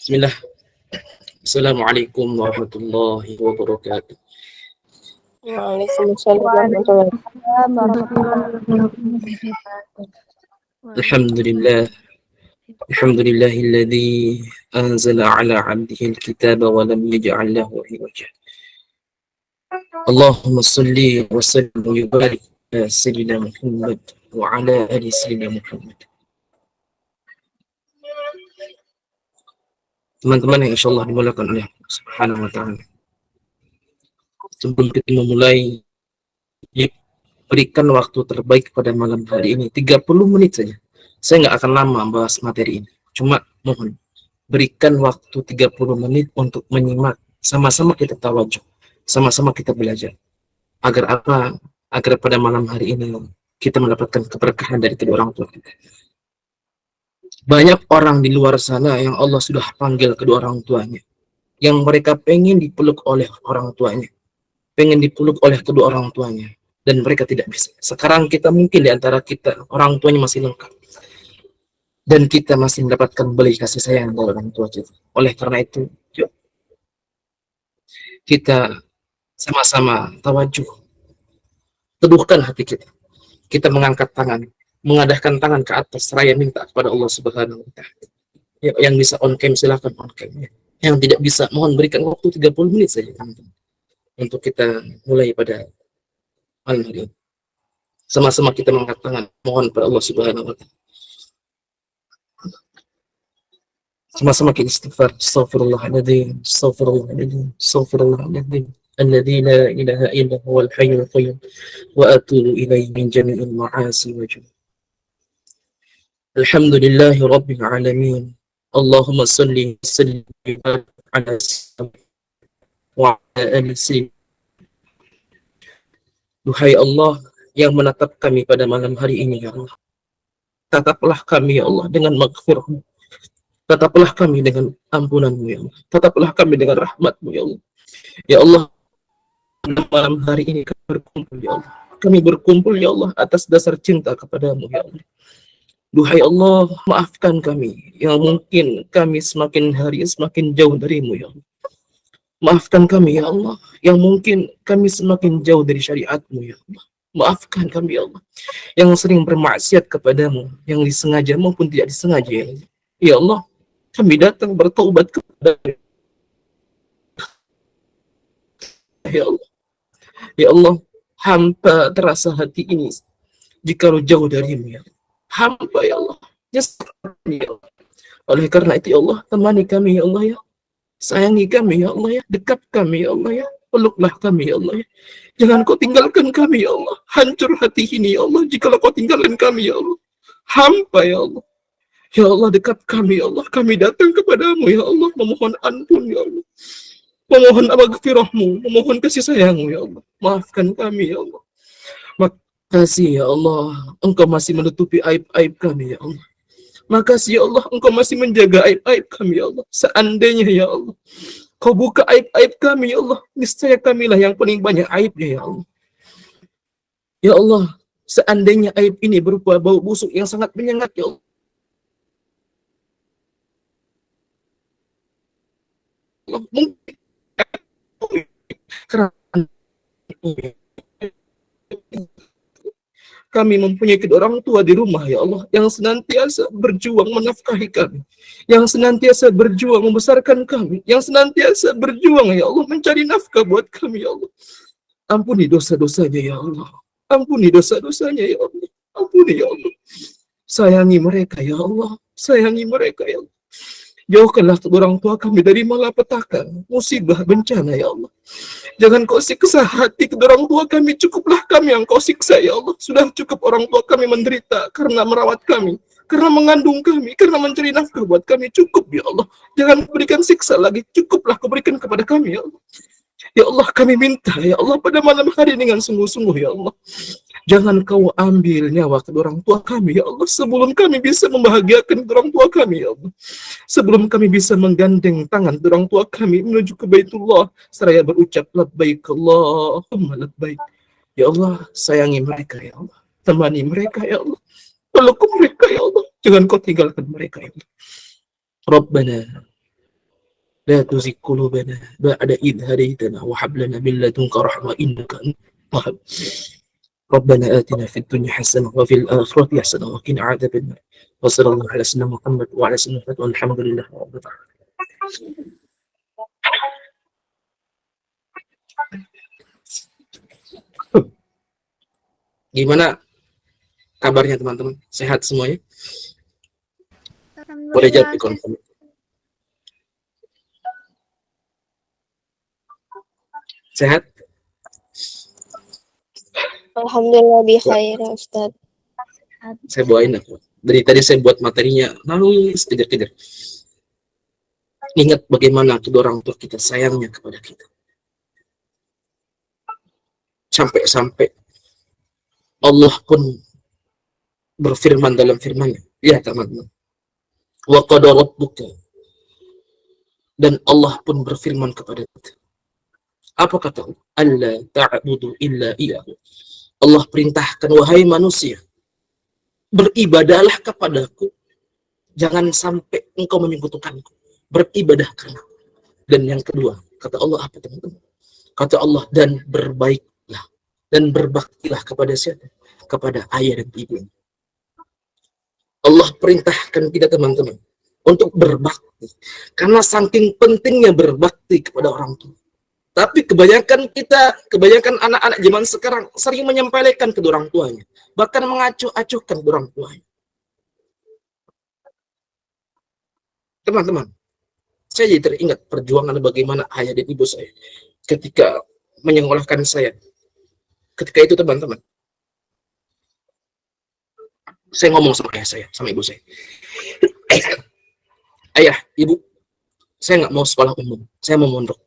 Bismillah. Assalamualaikum warahmatullahi wabarakatuh. Waalaikumsalam warahmatullahi Alhamdulillah. Alhamdulillahilladzi anzala ala 'abdihi al-kitaba wa lam yaj'al lahu 'iwaja. Allahumma shalli wa sallim wa barik ala sayyidina Muhammad wa ala ali sayyidina Muhammad. Teman-teman yang insyaallah dimulakan oleh Allah Subhanahu wa taala. Sebelum kita memulai, berikan waktu terbaik pada malam hari ini 30 menit saja. Saya nggak akan lama bahas materi ini. Cuma mohon berikan waktu 30 menit untuk menyimak, sama-sama kita tawajuh, sama-sama kita belajar. Agar apa? Agar pada malam hari ini kita mendapatkan keberkahan dari kedua orang tua kita. Banyak orang di luar sana yang Allah sudah panggil kedua orang tuanya, yang mereka pengen dipeluk oleh orang tuanya, pengen dipeluk oleh kedua orang tuanya, dan mereka tidak bisa. Sekarang kita mungkin di antara kita orang tuanya masih lengkap, dan kita masih mendapatkan belas kasih sayang dari orang tua kita. Oleh karena itu, yuk kita sama-sama tawajuh, teduhkan hati kita. Kita mengangkat tangan, mengadahkan tangan ke atas, seraya minta kepada Allah Subhanahu wa taala. Yang bisa on cam silakan on cam. Yang tidak bisa, mohon berikan waktu 30 menit saja teman-teman, untuk kita mulai pada malam hari ini. Sama-sama kita mengangkat tangan, mohon pada Allah Subhanahu wa taala. Sama-sama kita istighfar. Astaghfirullahaladzim, astaghfirullahaladzim, astaghfirullahaladzim. Alladzi la ilaha illa huwal hayyul qayyum wa atubu ilaihi min jami'il ma'asi wa junub. Alhamdulillahi rabbil alamin. Allahumma salli wa sallim ala sayyidina wa ala ali sayyidina. Duhai Allah yang menatap kami pada malam hari ini, ya Allah, tataplah kami ya Allah dengan maghfirah-Mu. Tataplah kami dengan ampunan-Mu ya Allah. Tataplah kami dengan rahmat-Mu ya Allah. Ya Allah, malam hari ini kami berkumpul ya Allah. Kami berkumpul ya Allah atas dasar cinta kepada-Mu ya Allah. Duhai Allah, maafkan kami yang mungkin kami semakin hari semakin jauh dari-Mu ya Allah. Maafkan kami ya Allah yang mungkin kami semakin jauh dari syariat-Mu ya Allah. Maafkan kami ya Allah yang sering bermaksiat kepada-Mu, yang disengaja maupun tidak disengaja ya Allah. Ya Allah, kami datang bertaubat kepada-Mu ya Allah. Ya Allah, hamba terasa hati ini jikalau jauh dari-Mu ya Allah. Hamba ya Allah, ya Allah. Oleh karena itu ya Allah, temani kami ya Allah ya. Sayangi kami ya Allah ya, dekat kami ya Allah ya, peluklah kami ya Allah ya. Jangan Kau tinggalkan kami ya Allah. Hancur hati ini ya Allah jikalau Kau tinggalkan kami ya Allah. Hamba ya Allah. Ya Allah, dekat kami ya Allah. Kami datang kepadamu ya Allah, memohon ampun ya Allah. Memohon maghfirah-Mu, memohon kasih sayang-Mu ya Allah. Maafkan kami ya Allah. Makasih ya Allah, Engkau masih menutupi aib-aib kami ya Allah. Makasih ya Allah, Engkau masih menjaga aib-aib kami ya Allah. Seandainya ya Allah Kau buka aib-aib kami ya Allah, niscaya kamilah yang paling banyak aibnya ya Allah. Ya Allah, seandainya aib ini berupa bau busuk yang sangat menyengat ya Allah, mungkin karena kami mempunyai kedua orang tua di rumah ya Allah, yang senantiasa berjuang menafkahi kami, yang senantiasa berjuang membesarkan kami, yang senantiasa berjuang ya Allah mencari nafkah buat kami ya Allah. Ampuni dosa-dosanya ya Allah, ampuni dosa-dosanya ya Allah, ampuni ya Allah. Sayangi mereka ya Allah, sayangi mereka ya Allah. Jauhkanlah kedua orang tua kami dari malapetaka, musibah, bencana ya Allah. Jangan Kau siksa hati kedua orang tua kami, cukuplah kami yang Kau siksa ya Allah. Sudah cukup orang tua kami menderita karena merawat kami, karena mengandung kami, karena mencari nafkah buat kami. Cukup ya Allah, jangan berikan siksa lagi, cukuplah Kau berikan kepada kami ya Allah. Ya Allah, kami minta ya Allah pada malam hari dengan sungguh-sungguh ya Allah, jangan Kau ambil nyawa kedua orang tua kami ya Allah, sebelum kami bisa membahagiakan kedua orang tua kami ya Allah. Sebelum kami bisa menggandeng tangan kedua orang tua kami menuju ke Baitullah seraya berucap labbaik Allahumma labbaik. Ya Allah, sayangi mereka ya Allah, temani mereka ya Allah, peluk mereka ya Allah, jangan Kau tinggalkan mereka ya Allah. Rabbana لا تزغ قلوبنا بعد إذ هديتنا وهب لنا من لدنك رحمة إنك أنت الوهاب ربنا آتنا في الدنيا حسنة وفي الآخرة حسنة وقنا عذاب النار وصلى الله على سيدنا محمد وعلى سيدنا محمد والحمد لله رب العالمين. Gimana kabarnya teman-teman? Sehat semuanya? Boleh jawab di kolom komentar. Sehat? Alhamdulillah bi khair Ustaz. Saya bawain aku. Dari tadi saya buat materinya, nangis kejar-kejar. Ingat bagaimana kedua orang tua kita sayangnya kepada kita. Sampai-sampai Allah pun berfirman dalam firman-Nya, ya teman-teman. Wa qada rabbuka, dan Allah pun berfirman kepada kita. Apa kata Allah? Alla ta'budu illa iyyahu. Allah perintahkan, wahai manusia, beribadahlah kepadaku, jangan sampai engkau menyekutukanku. Beribadah karena. Dan yang kedua, kata Allah apa teman-teman? Kata Allah, dan berbaiklah dan berbaktilah kepada siapa? Kepada ayah dan ibu. Allah perintahkan kita teman-teman untuk berbakti. Karena saking pentingnya berbakti kepada orang tua. Tapi kebanyakan anak-anak zaman sekarang sering menyempelekan kedua orang tuanya. Bahkan mengacuh-acuhkan kedua orang tuanya. Teman-teman, saya jadi teringat perjuangan bagaimana ayah dan ibu saya ketika menyekolahkan saya. Ketika itu teman-teman, saya ngomong sama ayah saya, sama ibu saya. Ayah, ibu, saya nggak mau sekolah umum, saya mau mondok.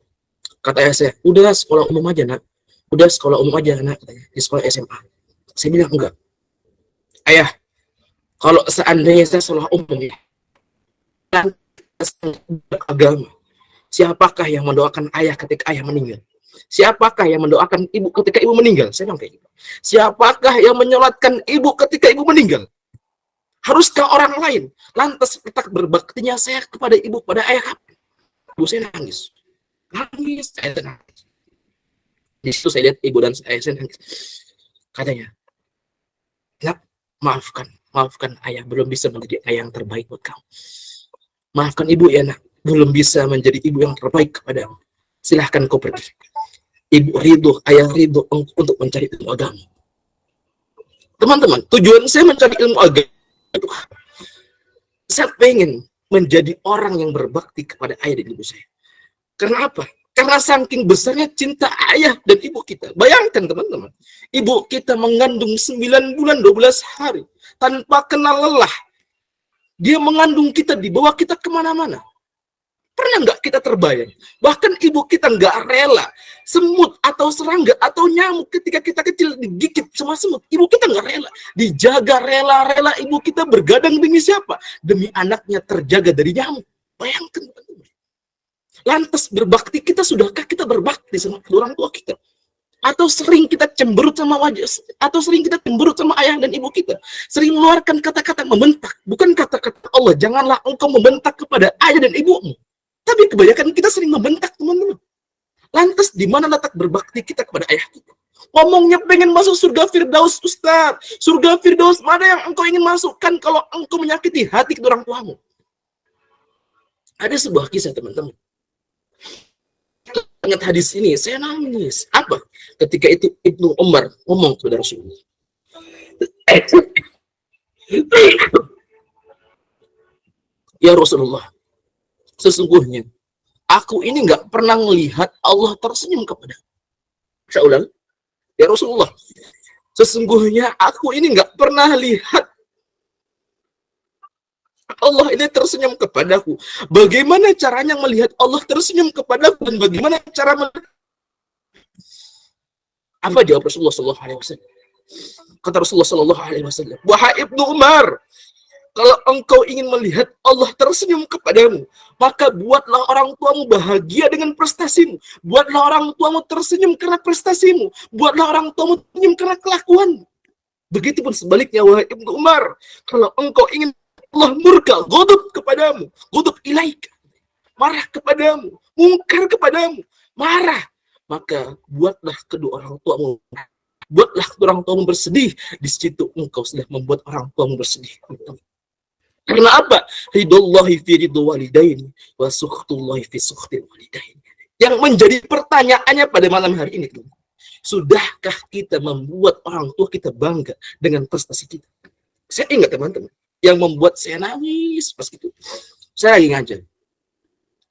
Kata ayah saya, udah sekolah umum aja nak, udah sekolah umum aja nak, katanya, di sekolah SMA. Saya bilang enggak. Ayah, kalau seandainya saya sekolah umum, agama, siapakah yang mendoakan ayah ketika ayah meninggal? Siapakah yang mendoakan ibu ketika ibu meninggal? Saya bilang kayak gitu. Siapakah yang menyolatkan ibu ketika ibu meninggal? Haruskah orang lain? Lantas letak berbaktinya saya kepada ibu, pada ayah. Ibu saya nangis. Saya nangis. Di situ saya lihat ibu dan saya nangis. Katanya, nak, maafkan ayah, belum bisa menjadi ayah yang terbaik buat kamu. Maafkan ibu ya nak, belum bisa menjadi ibu yang terbaik kepadamu. Silahkan kau pergi. Ibu ridho, ayah ridho untuk mencari ilmu agama. Teman-teman, tujuan saya mencari ilmu agama itu, saya pengen menjadi orang yang berbakti kepada ayah dan ibu saya. Karena apa? Karena saking besarnya cinta ayah dan ibu kita. Bayangkan teman-teman, ibu kita mengandung 9 bulan 12 hari tanpa kenal lelah. Dia mengandung kita, dibawa kita kemana-mana. Pernah nggak kita terbayang? Bahkan ibu kita nggak rela semut atau serangga atau nyamuk ketika kita kecil digigit sama semut. Ibu kita nggak rela. Dijaga rela-rela ibu kita bergadang demi siapa? Demi anaknya terjaga dari nyamuk. Bayangkan teman-teman. Lantas berbakti kita, sudahkah kita berbakti sama orang tua kita? Atau sering kita cemberut sama wajah, atau sering kita cemberut sama ayah dan ibu kita, sering mengeluarkan kata-kata membentak, bukan kata-kata Allah, janganlah engkau membentak kepada ayah dan ibumu. Tapi kebanyakan kita sering membentak teman-teman. Lantas di mana letak berbakti kita kepada ayah kita? Ngomongnya pengen masuk surga Firdaus, Ustaz. Surga Firdaus mana yang engkau ingin masukkan kalau engkau menyakiti hati kedua orang tuamu? Ada sebuah kisah teman-teman. Ingat hadis ini, saya nangis. Apa? Ketika itu Ibnu Umar ngomong kepada Rasulullah. Ya Rasulullah, sesungguhnya aku ini nggak pernah melihat Allah tersenyum kepada. Saya ulang, ya Rasulullah, sesungguhnya aku ini nggak pernah lihat Allah ini tersenyum kepadaku. Bagaimana caranya melihat Allah tersenyum kepadaku dan bagaimana cara apa jawab Rasulullah Sallallahu Alaihi Wasallam? Kata Rasulullah Sallallahu Alaihi Wasallam, wahai Ibnu Umar, kalau engkau ingin melihat Allah tersenyum kepadamu, maka buatlah orang tuamu bahagia dengan prestasimu. Buatlah orang tuamu tersenyum karena prestasimu. Buatlah orang tuamu tersenyum karena kelakuanmu. Begitupun sebaliknya, wahai Ibnu Umar, kalau engkau ingin Allah murka, ghadab kepadamu, ghadab ilaika, marah kepadamu, mungkar kepadamu, marah, maka buatlah kedua orang tuamu, buatlah kedua orang tuamu bersedih. Di situ engkau sudah membuat orang tuamu bersedih. Karena apa? Ridullahi fi ridho walidaini wa sukhtullahi fi sukhtil walidaini. Yang menjadi pertanyaannya pada malam hari ini, sudahkah kita membuat orang tua kita bangga dengan prestasi kita? Saya ingat teman-teman, yang membuat saya nangis pas itu. Saya lagi ngajar.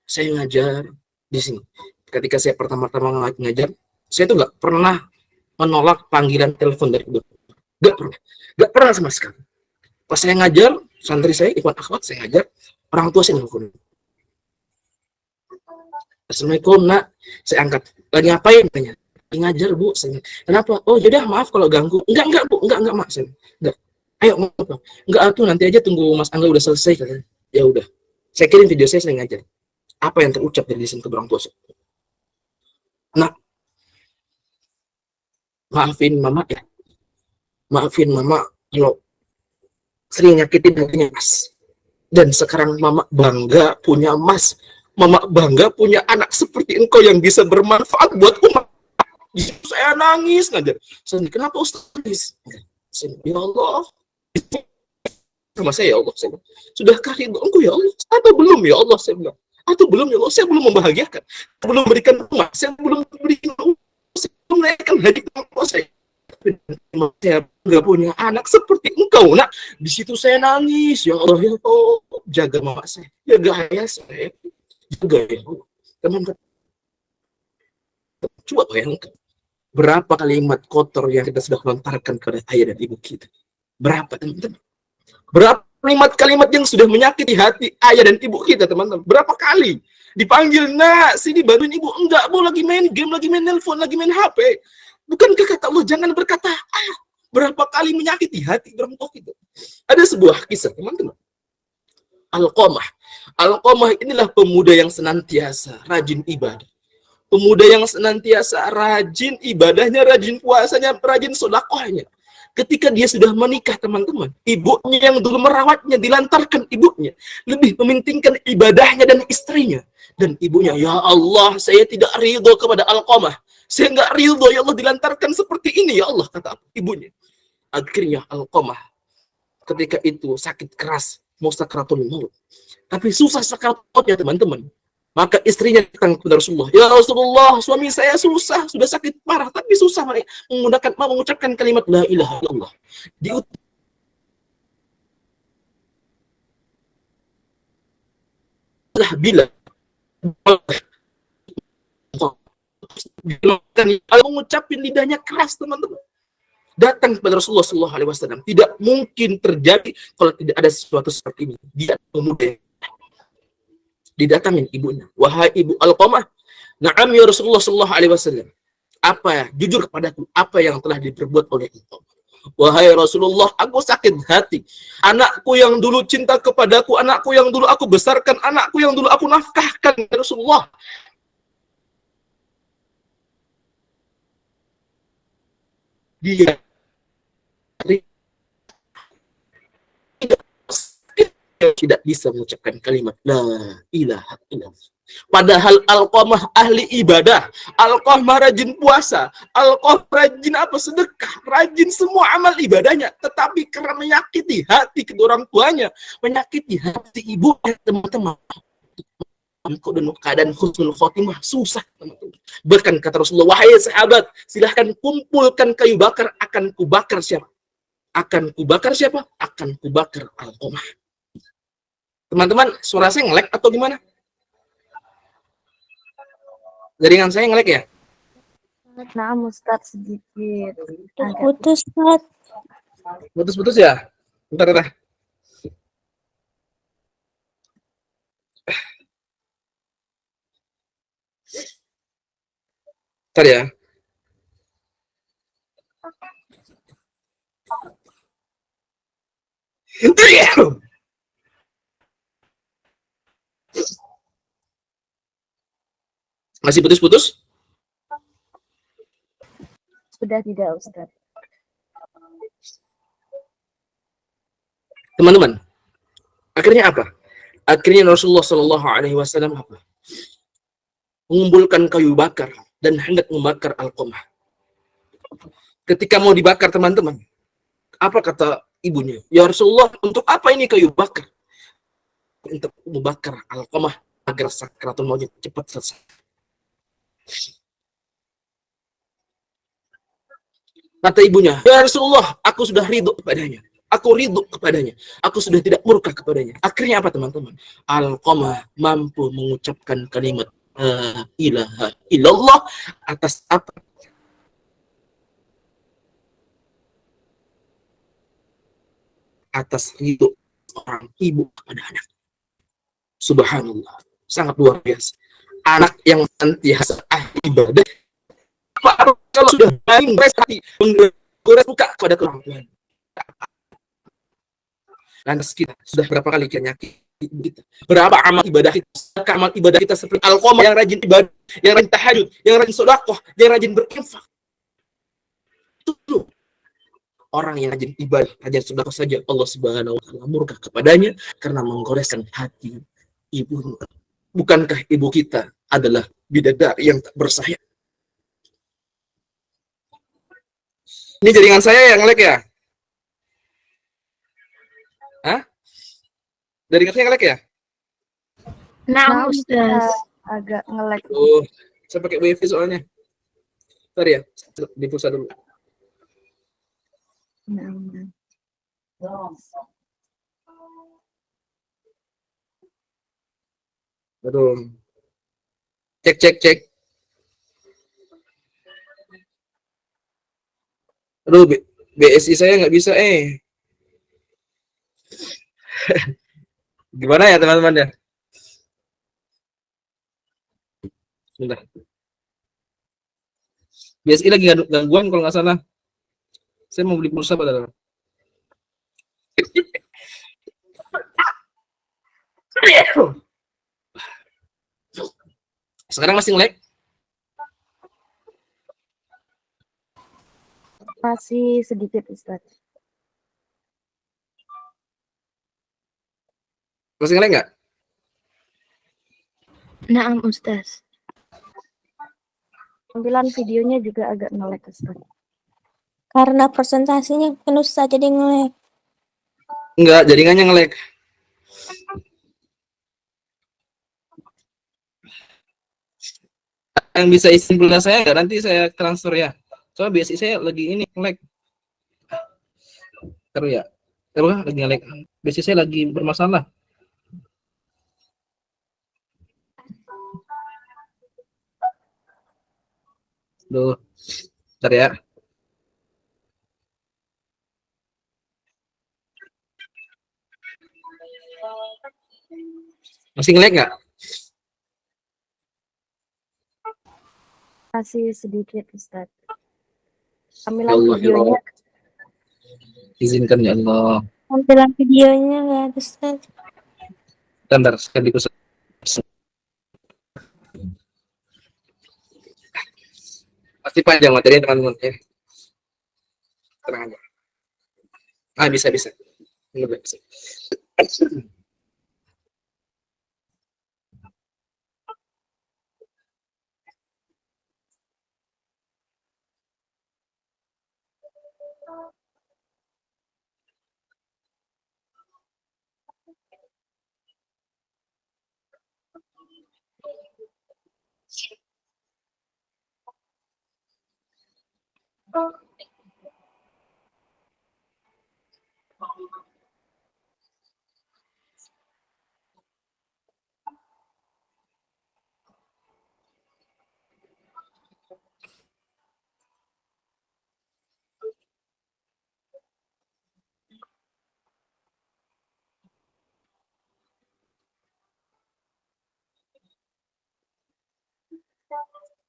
Saya ngajar di sini. Ketika saya pertama-tama ngajar, saya tuh nggak pernah menolak panggilan telepon dari ibu. Nggak pernah sama sekali. Pas saya ngajar, santri saya, ikhwan akhwat, saya ngajar, orang tua saya nelfon. Assalamualaikum nak, saya angkat. Lagi ngapain? Tanya. Lagi ngajar bu. Saya, kenapa? Oh yaudah maaf kalau ganggu. Enggak bu, enggak mak. Saya, enggak. Ayo ngapa? Enggak tuh nanti aja tunggu Mas Angga udah selesai katanya. Ya udah. Saya kirim video saya ngajar. Apa yang terucap dari lisan kedua orang tua saya? Nak, maafin mama ya. Maafin mama kalau sering nyakitin hatinya Mas. Dan sekarang mama bangga punya Mas. Mama bangga punya anak seperti engkau yang bisa bermanfaat buat umat. Saya nangis ngajar. Saya, kenapa Ustaz? Saya, ya Allah. Sama saya ya Allah. Saya, sudahkah ridho engkau ya Allah? Atau belum ya Allah? Saya bilang. Atau belum ya Allah? Saya belum membahagiakan. Belum memberikan rumah. Saya belum memberikan rumah. Saya belum menaikkan haji ke saya. Saya nggak punya anak seperti engkau nak. Di situ saya nangis, ya Allah ya Allah, jaga mama saya, jaga ayah saya, jaga ya Allah. Teman-teman, coba bayangkan berapa kalimat kotor yang kita sudah lontarkan kepada ayah dan ibu kita. Berapa teman-teman? Berapa kalimat-kalimat yang sudah menyakiti hati ayah dan ibu kita teman-teman? Berapa kali dipanggil nak sini bantuin ibu, enggak bu lagi main game, lagi main nelpon, lagi main HP. Bukankah kata Allah jangan berkata berapa kali menyakiti hati orang tua kita. Ada sebuah kisah teman-teman. Alqamah. Alqamah inilah pemuda yang senantiasa rajin ibadah. Pemuda yang senantiasa rajin ibadahnya, rajin puasanya, rajin sedekahnya. Ketika dia sudah menikah teman-teman, ibunya yang dulu merawatnya dilantarkan ibunya, lebih mementingkan ibadahnya dan istrinya. Dan ibunya, ya Allah, saya tidak ridho kepada Alqamah. Saya nggak ridho ya Allah dilantarkan seperti ini ya Allah, kata ibunya. Akhirnya Alqamah ketika itu sakit keras, mau sakaratul maut. Tapi susah sakaratul teman-teman. Maka istrinya datang kepada Rasulullah. Ya Rasulullah, suami saya susah, sudah sakit parah, tapi susah mengucapkan kalimat la ilaha illallah. Bila mengucapin lidahnya keras teman-teman. Datang kepada Rasulullah SAW. Tidak mungkin terjadi kalau tidak ada sesuatu seperti ini. Dia pemuda. Didatangin ibunya. Wahai ibu Alqamah. Na'am ya Rasulullah SAW. Apa? Jujur kepadaku. Apa yang telah diperbuat oleh engkau? Wahai Rasulullah, aku sakit hati. Anakku yang dulu cinta kepadaku, anakku yang dulu aku besarkan, anakku yang dulu aku nafkahkan. Ya Rasulullah. Dia tidak bisa mengucapkan kalimat la ilaha illallah. Padahal Alqamah ahli ibadah, Alqamah rajin puasa, Alqamah rajin apa sedekah, rajin semua amal ibadahnya, tetapi karena menyakiti hati kedua orang tuanya, menyakiti hati ibunya teman-teman, keadaan husnul khotimah susah teman-teman. Bahkan kata Rasulullah, wahai sahabat, silahkan kumpulkan kayu bakar, akan kubakar siapa? Akan kubakar siapa? Akan kubakar Alqamah. Teman-teman, suara saya nge-lag atau gimana? Jaringan saya nge-lag ya? Nah, Ustaz sedikit. Putus, Ustaz. Putus-putus ya? Bentar. Bentar ya. Masih putus-putus? Sudah tidak, Ustaz. Teman-teman, akhirnya apa? Akhirnya Rasulullah Shallallahu Alaihi Wasallam mengumpulkan kayu bakar dan hendak membakar Alqamah. Ketika mau dibakar teman-teman, apa kata ibunya? Ya Rasulullah, untuk apa ini kayu bakar? Untuk membakar Alqamah agar sakratul mautnya cepat selesai. Kata ibunya, ya Rasulullah, aku sudah ridho kepadanya. Aku ridho kepadanya. Aku sudah tidak murka kepadanya. Akhirnya apa teman-teman? Alqamah mampu mengucapkan kalimat la ilaha illallah atas apa? Atas ridho orang ibu kepada anak. Subhanallah. Sangat luar biasa. Anak yang senantiasa ibadah. Apa kalau sudah main prestasi menggores buka kepada orang Tuhan. Lantas kita sudah berapa kali kita nyakit kita? Berapa amal ibadah kita? Amal ibadah kita seperti Alqamah yang rajin ibadah, yang rajin tahajud, yang rajin sedekah, yang rajin berinfak. Itu orang yang rajin ibadah, rajin sedekah saja Allah Subhanahu wa taala murka kepadanya karena menggoreskan hati ibu. Bukankah ibu kita adalah bidadari yang tak bersayap? Ini jaringan saya yang lag ya? Hah? Jaringan saya lag ya? Nah, Ustaz. Agak nge-lag. Oh, saya pakai wifi soalnya. Bentar ya, di pulsa dulu. Nah. Aduh. Cek, cek, cek. Aduh, BSI saya nggak bisa, Gimana ya, teman-teman ya? Sudah. BSI lagi gangguan kalau nggak salah. Saya mau beli pulsa padahal. Sekarang masih nge-lag? Masih sedikit Ustaz. Masih nge-lag nggak? Nah, Ustaz. Tampilan videonya juga agak nge-lag Ustaz. Karena presentasinya kan Ustaz jadi nge-lag. Enggak, jaringannya nge-lag. Yang bisa isi pulsa saya nggak? Nanti saya transfer ya. Soalnya BSI saya lagi ini nge-lag. Terus ya. Terus lagi nge-lag. BSI saya lagi bermasalah. Duh, bentar ya. Masih nge-lag nggak? Masih sedikit Ustaz. Ya Tampilan Allah, ya videonya Allah. Izinkan ya Allah. Tampilan videonya nggak ada Ustaz. Bentar, sekali pusat. Pasti panjang materinya teman-teman ya. Tenang aja. Ah, bisa, bisa. Bisa.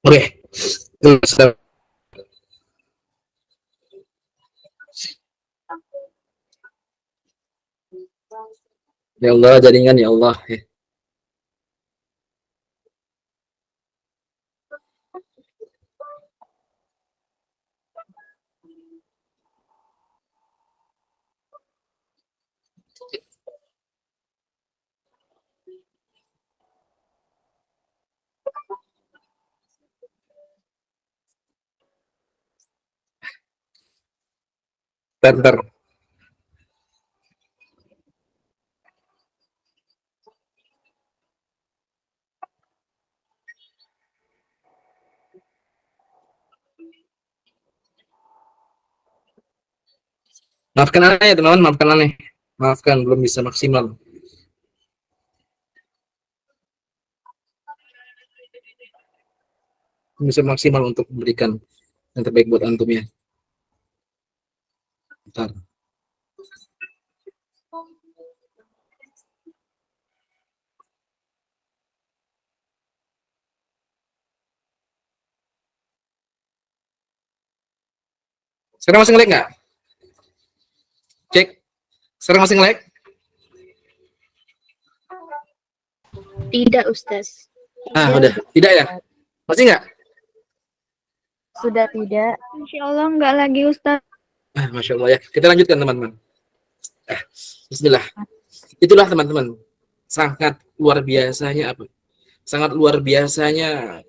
Oke. Ya Allah, jaringan ya Allah. Bentar. Maafkan aneh ya teman-teman, maafkan aneh. Maafkan, belum bisa maksimal. Belum bisa maksimal untuk memberikan yang terbaik buat antum ya. Bentar. Sekarang masih nge-lag nggak? Cek. Sekarang masih nge-lag? Tidak, Ustaz. Udah. Tidak ya? Masih nggak? Sudah tidak. Insya Allah nggak lagi Ustaz. Masya Allah ya. Kita lanjutkan teman-teman. Bismillah. Itulah teman-teman. Sangat luar biasanya apa? Sangat luar biasanya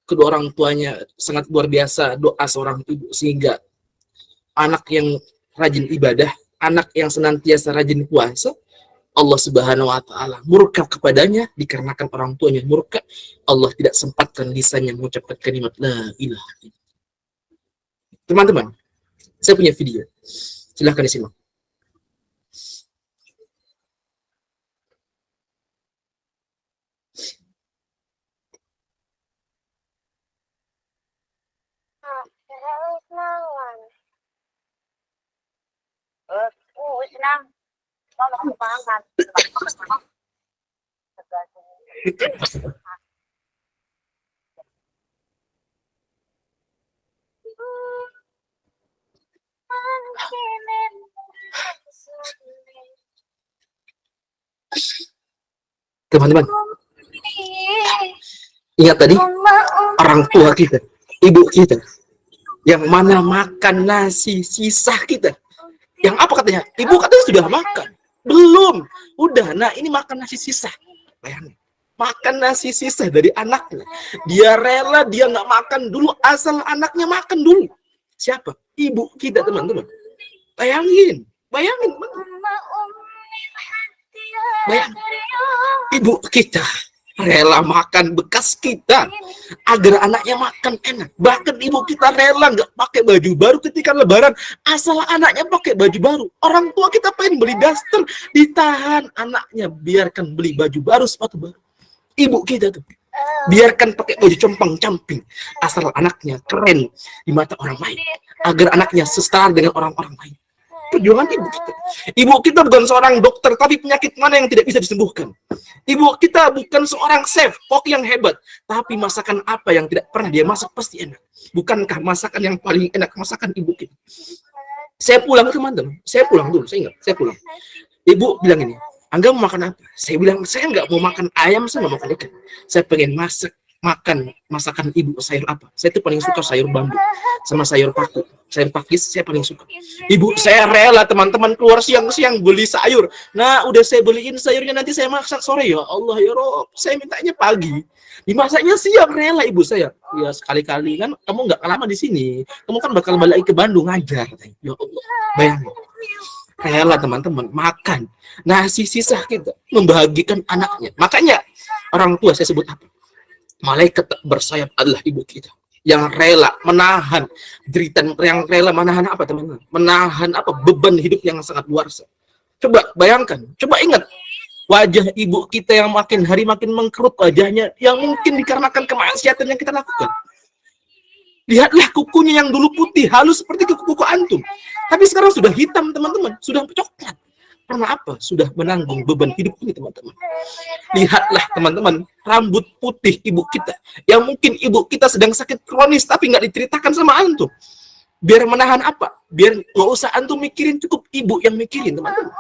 kedua orang tuanya. Sangat luar biasa doa seorang ibu. Sehingga anak yang rajin ibadah, anak yang senantiasa rajin puasa, Allah Subhanahu wa taala murka kepadanya dikarenakan orang tuanya murka. Allah tidak sempatkan lisannya mengucapkan kalimat la ilaha illallah. Teman-teman, saya punya video. Silahkan disimak. Teman-teman, ingat tadi orang tua kita, ibu kita, yang mana makan nasi sisa kita. Yang apa katanya? Ibu katanya sudah makan. Belum. Udah, nah ini makan nasi sisa. Bayangin. Makan nasi sisa dari anaknya. Dia rela, dia nggak makan dulu, asal anaknya makan dulu. Siapa? Ibu kita, teman-teman. Bayangin. Bayangin, teman-teman. Bayangin. Ibu kita rela makan bekas kita agar anaknya makan enak. Bahkan ibu kita rela nggak pakai baju baru ketika lebaran asal anaknya pakai baju baru. Orang tua kita pengen beli daster, ditahan anaknya, biarkan beli baju baru, sepatu baru. Ibu kita tuh biarkan pakai baju compang-camping asal anaknya keren di mata orang lain, agar anaknya setara dengan orang-orang lain. Perjuangan ibu kita. Ibu kita bukan seorang dokter, tapi penyakit mana yang tidak bisa disembuhkan? Ibu kita bukan seorang chef, kok yang hebat, tapi masakan apa yang tidak pernah dia masak pasti enak. Bukankah masakan yang paling enak masakan ibu kita? Saya pulang teman-teman, saya pulang dulu, saya ingat, saya pulang. Ibu bilang ini, Angga mau makan apa? Saya bilang, saya nggak mau makan ayam, saya nggak makan ikan. Saya pengen makan masakan ibu. Sayur apa? Saya tuh paling suka sayur bambu sama sayur paku. Sayur pakis saya paling suka. Ibu saya rela teman-teman keluar siang-siang beli sayur. Nah udah saya beliin sayurnya, nanti saya masak sore. Ya Allah ya Rob, saya mintanya pagi, dimasaknya siang. Rela ibu saya. Ya sekali-kali kan kamu nggak lama di sini, kamu kan bakal balik ke Bandung ngajar. Ya Allah, bayangin. Rela teman-teman makan nasi sisa kita, membahagikan anaknya. Makanya orang tua saya sebut apa? Malaikat bersayap adalah ibu kita yang rela menahan derita, yang rela menahan apa teman-teman? Menahan apa? Beban hidup yang sangat luar biasa. Coba bayangkan, coba ingat wajah ibu kita yang makin hari makin mengkerut wajahnya, yang mungkin dikarenakan kemaksiatan yang kita lakukan. Lihatlah kukunya yang dulu putih halus seperti kuku antum, tapi sekarang sudah hitam teman-teman, sudah coklat. Karena apa? Sudah menanggung beban hidup ini teman-teman. Lihatlah teman-teman, rambut putih ibu kita, yang mungkin ibu kita sedang sakit kronis tapi nggak diceritakan sama antum. Biar menahan apa? Biar nggak usah antum mikirin, cukup ibu yang mikirin teman-teman.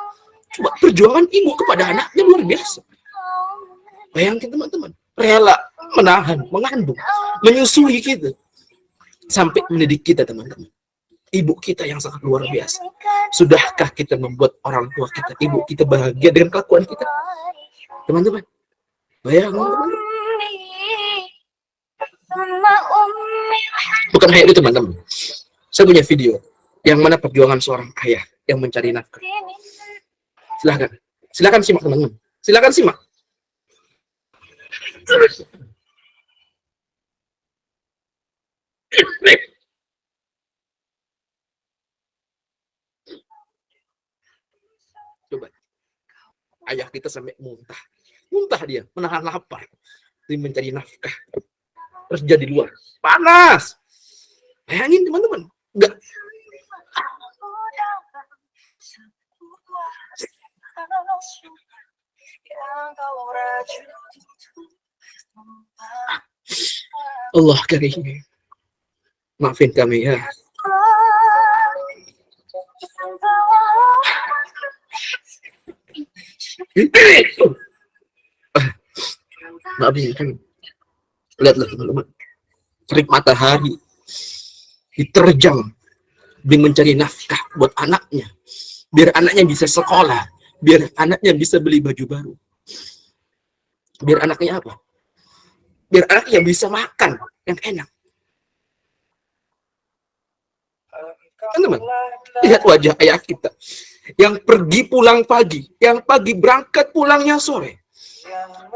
Coba perjuangan ibu kepada anaknya luar biasa. Bayangkan teman-teman, rela menahan, mengandung, menyusui kita, sampai mendidik kita teman-teman. Ibu kita yang sangat luar biasa. Sudahkah kita membuat orang tua kita, ibu kita bahagia dengan kelakuan kita? Teman-teman, bayangkan teman-teman. Bukan hanya itu teman-teman. Saya punya video. Yang mana perjuangan seorang ayah yang mencari nafkah. Silahkan. Silahkan simak teman-teman. Silahkan simak. Coba. Ayah kita sampai muntah. Muntah dia, menahan lapar. Dia mencari nafkah. Terus jadi luar. Panas. Bayangin teman-teman. Enggak. Allah karim. Maafin kami ya. Maafin kami. Lihatlah teman-teman. Terik matahari diterjang dia mencari nafkah buat anaknya. Biar anaknya bisa sekolah. Biar anaknya bisa beli baju baru. Biar anaknya apa? Biar anaknya bisa makan yang enak. Teman-teman, lihat wajah ayah kita. Yang pergi pulang pagi. Yang pagi berangkat pulangnya sore.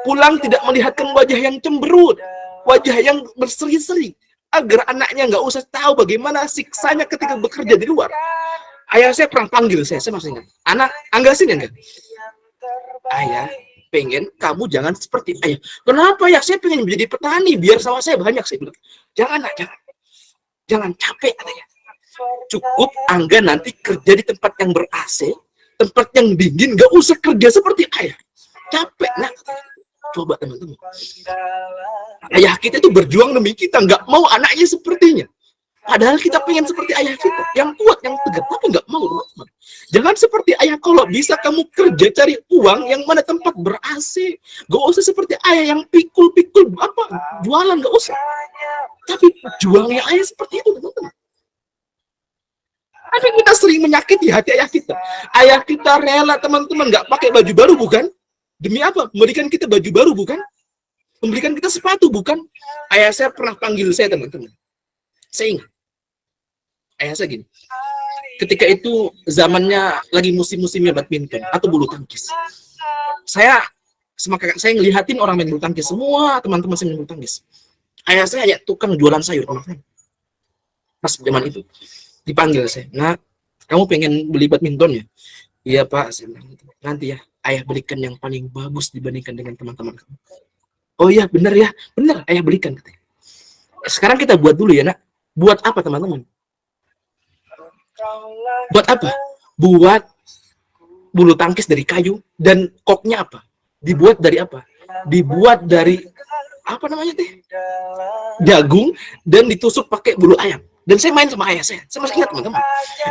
Pulang tidak melihatkan wajah yang cemberut. Wajah yang berseri-seri. Agar anaknya nggak usah tahu bagaimana siksanya ketika bekerja di luar. Ayah saya pernah panggil saya masih ingat. Anak, anggasin ya enggak? Ayah, pengen kamu jangan seperti ayah. Kenapa ya? Saya pengen menjadi petani biar sawah saya banyak. Saya bilang, jangan nak, jangan. Jangan capek katanya. Cukup Angga nanti kerja di tempat yang ber-AC, tempat yang dingin, nggak usah kerja seperti ayah. Capek nak. Coba teman-teman. Ayah kita itu berjuang demi kita, nggak mau anaknya sepertinya. Padahal kita pengen seperti ayah kita, yang kuat, yang tegar, tapi nggak mau teman-teman. Jangan seperti ayah, kalau bisa kamu kerja cari uang yang mana tempat ber-AC. Nggak usah seperti ayah yang pikul-pikul apa jualan, nggak usah. Tapi jualnya ayah seperti itu teman-teman. Tapi kita sering menyakiti hati ayah kita. Ayah kita rela teman-teman nggak pakai baju baru bukan? Demi apa? Memberikan kita baju baru bukan? Memberikan kita sepatu bukan? Ayah saya pernah panggil saya teman-teman. Saya ingat. Ayah saya gini. Ketika itu zamannya lagi musim-musimnya badminton atau bulu tangkis. Saya ngelihatin orang main bulu tangkis. Semua teman-teman saya main bulu tangkis. Ayah saya kayak tukang jualan sayur teman-teman. Pas zaman itu. Dipanggil saya. Nah, kamu pengen beli badminton ya? Iya pak. Saya bilang, nanti ya. Ayah belikan yang paling bagus dibandingkan dengan teman-teman kamu. Oh iya, benar ya. Benar, ayah belikan. Sekarang kita buat dulu ya, nak. Buat apa, teman-teman? Buat apa? Buat bulu tangkis dari kayu dan koknya apa? Dibuat dari apa? Dibuat dari apa namanya teh? Jagung dan ditusuk pakai bulu ayam. Dan saya main sama ayah saya masih ingat teman-teman.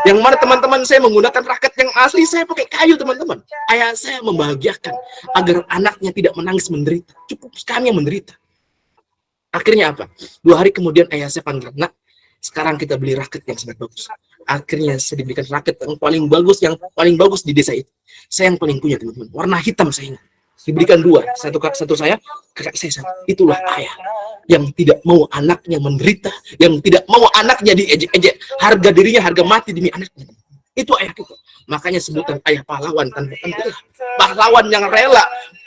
Yang mana teman-teman saya menggunakan raket yang asli, saya pakai kayu teman-teman. Ayah saya membahagiakan agar anaknya tidak menangis menderita. Cukup kami yang menderita. Akhirnya apa? 2 hari kemudian ayah saya panggil, nak, sekarang kita beli raket yang sangat bagus. Akhirnya saya diberikan raket yang paling bagus di desa itu. Saya yang paling punya teman-teman. Warna hitam saya ingat. Diberikan 2, satu saya, kakak saya satu. Itulah ayah yang tidak mau anaknya menderita, yang tidak mau anaknya diejek-ejek, harga dirinya harga mati demi anaknya. Itu ayah kita. Makanya sebutan ayah pahlawan tanpa tanda. Pahlawan yang rela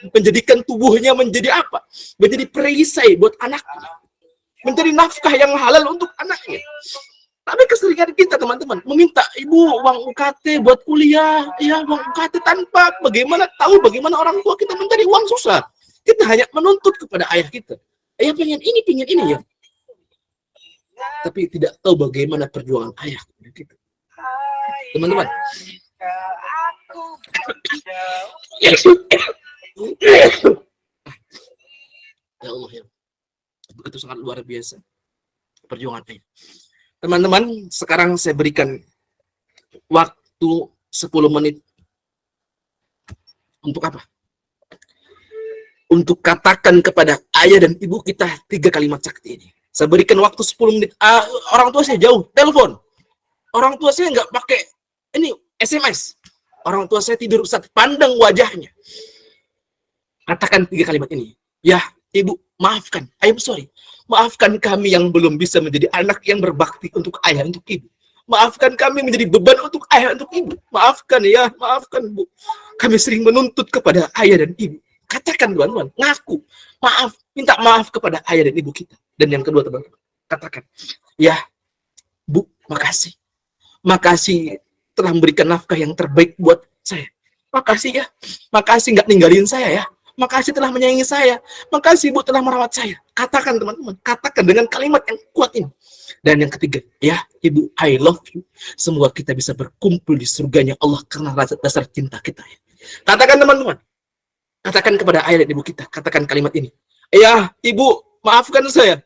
menjadikan tubuhnya menjadi apa? Menjadi perisai buat anaknya. Menjadi nafkah yang halal untuk anaknya. Tapi keseringan kita teman-teman meminta ibu uang UKT buat kuliah, ya uang UKT tanpa bagaimana orang tua kita mencari uang susah. Kita hanya menuntut kepada ayah kita. Ayah pengen ini ya. Tapi tidak tahu bagaimana perjuangan ayah kita. Teman-teman. Ya Allah ya. Begitu sangat luar biasa perjuangan ayah. Teman-teman, sekarang saya berikan waktu 10 menit. Untuk apa? Untuk katakan kepada ayah dan ibu kita 3 kalimat sakti ini. Saya berikan waktu 10 menit. Orang tua saya jauh, telepon. Orang tua saya nggak pakai ini SMS. Orang tua saya tidur, Ustaz, pandang wajahnya. Katakan 3 kalimat ini. Ya, ibu, maafkan. I'm sorry. Maafkan kami yang belum bisa menjadi anak yang berbakti untuk ayah, untuk ibu. Maafkan kami menjadi beban untuk ayah, untuk ibu. Maafkan ya, maafkan Bu. Kami sering menuntut kepada ayah dan ibu. Katakan teman-teman, ngaku. Maaf, minta maaf kepada ayah dan ibu kita. Dan yang kedua teman-teman, katakan, ya Bu, makasih. Makasih telah memberikan nafkah yang terbaik buat saya. Makasih ya. Makasih nggak ninggalin saya ya. Makasih telah menyayangi saya. Makasih Bu telah merawat saya. Katakan teman-teman, katakan dengan kalimat yang kuat ini. Dan yang ketiga, ya Ibu, I love you. Semoga kita bisa berkumpul di surganya Allah karena dasar cinta kita. Ya. Katakan teman-teman, katakan kepada ayah dan ibu kita, katakan kalimat ini. Ya Ibu, maafkan saya.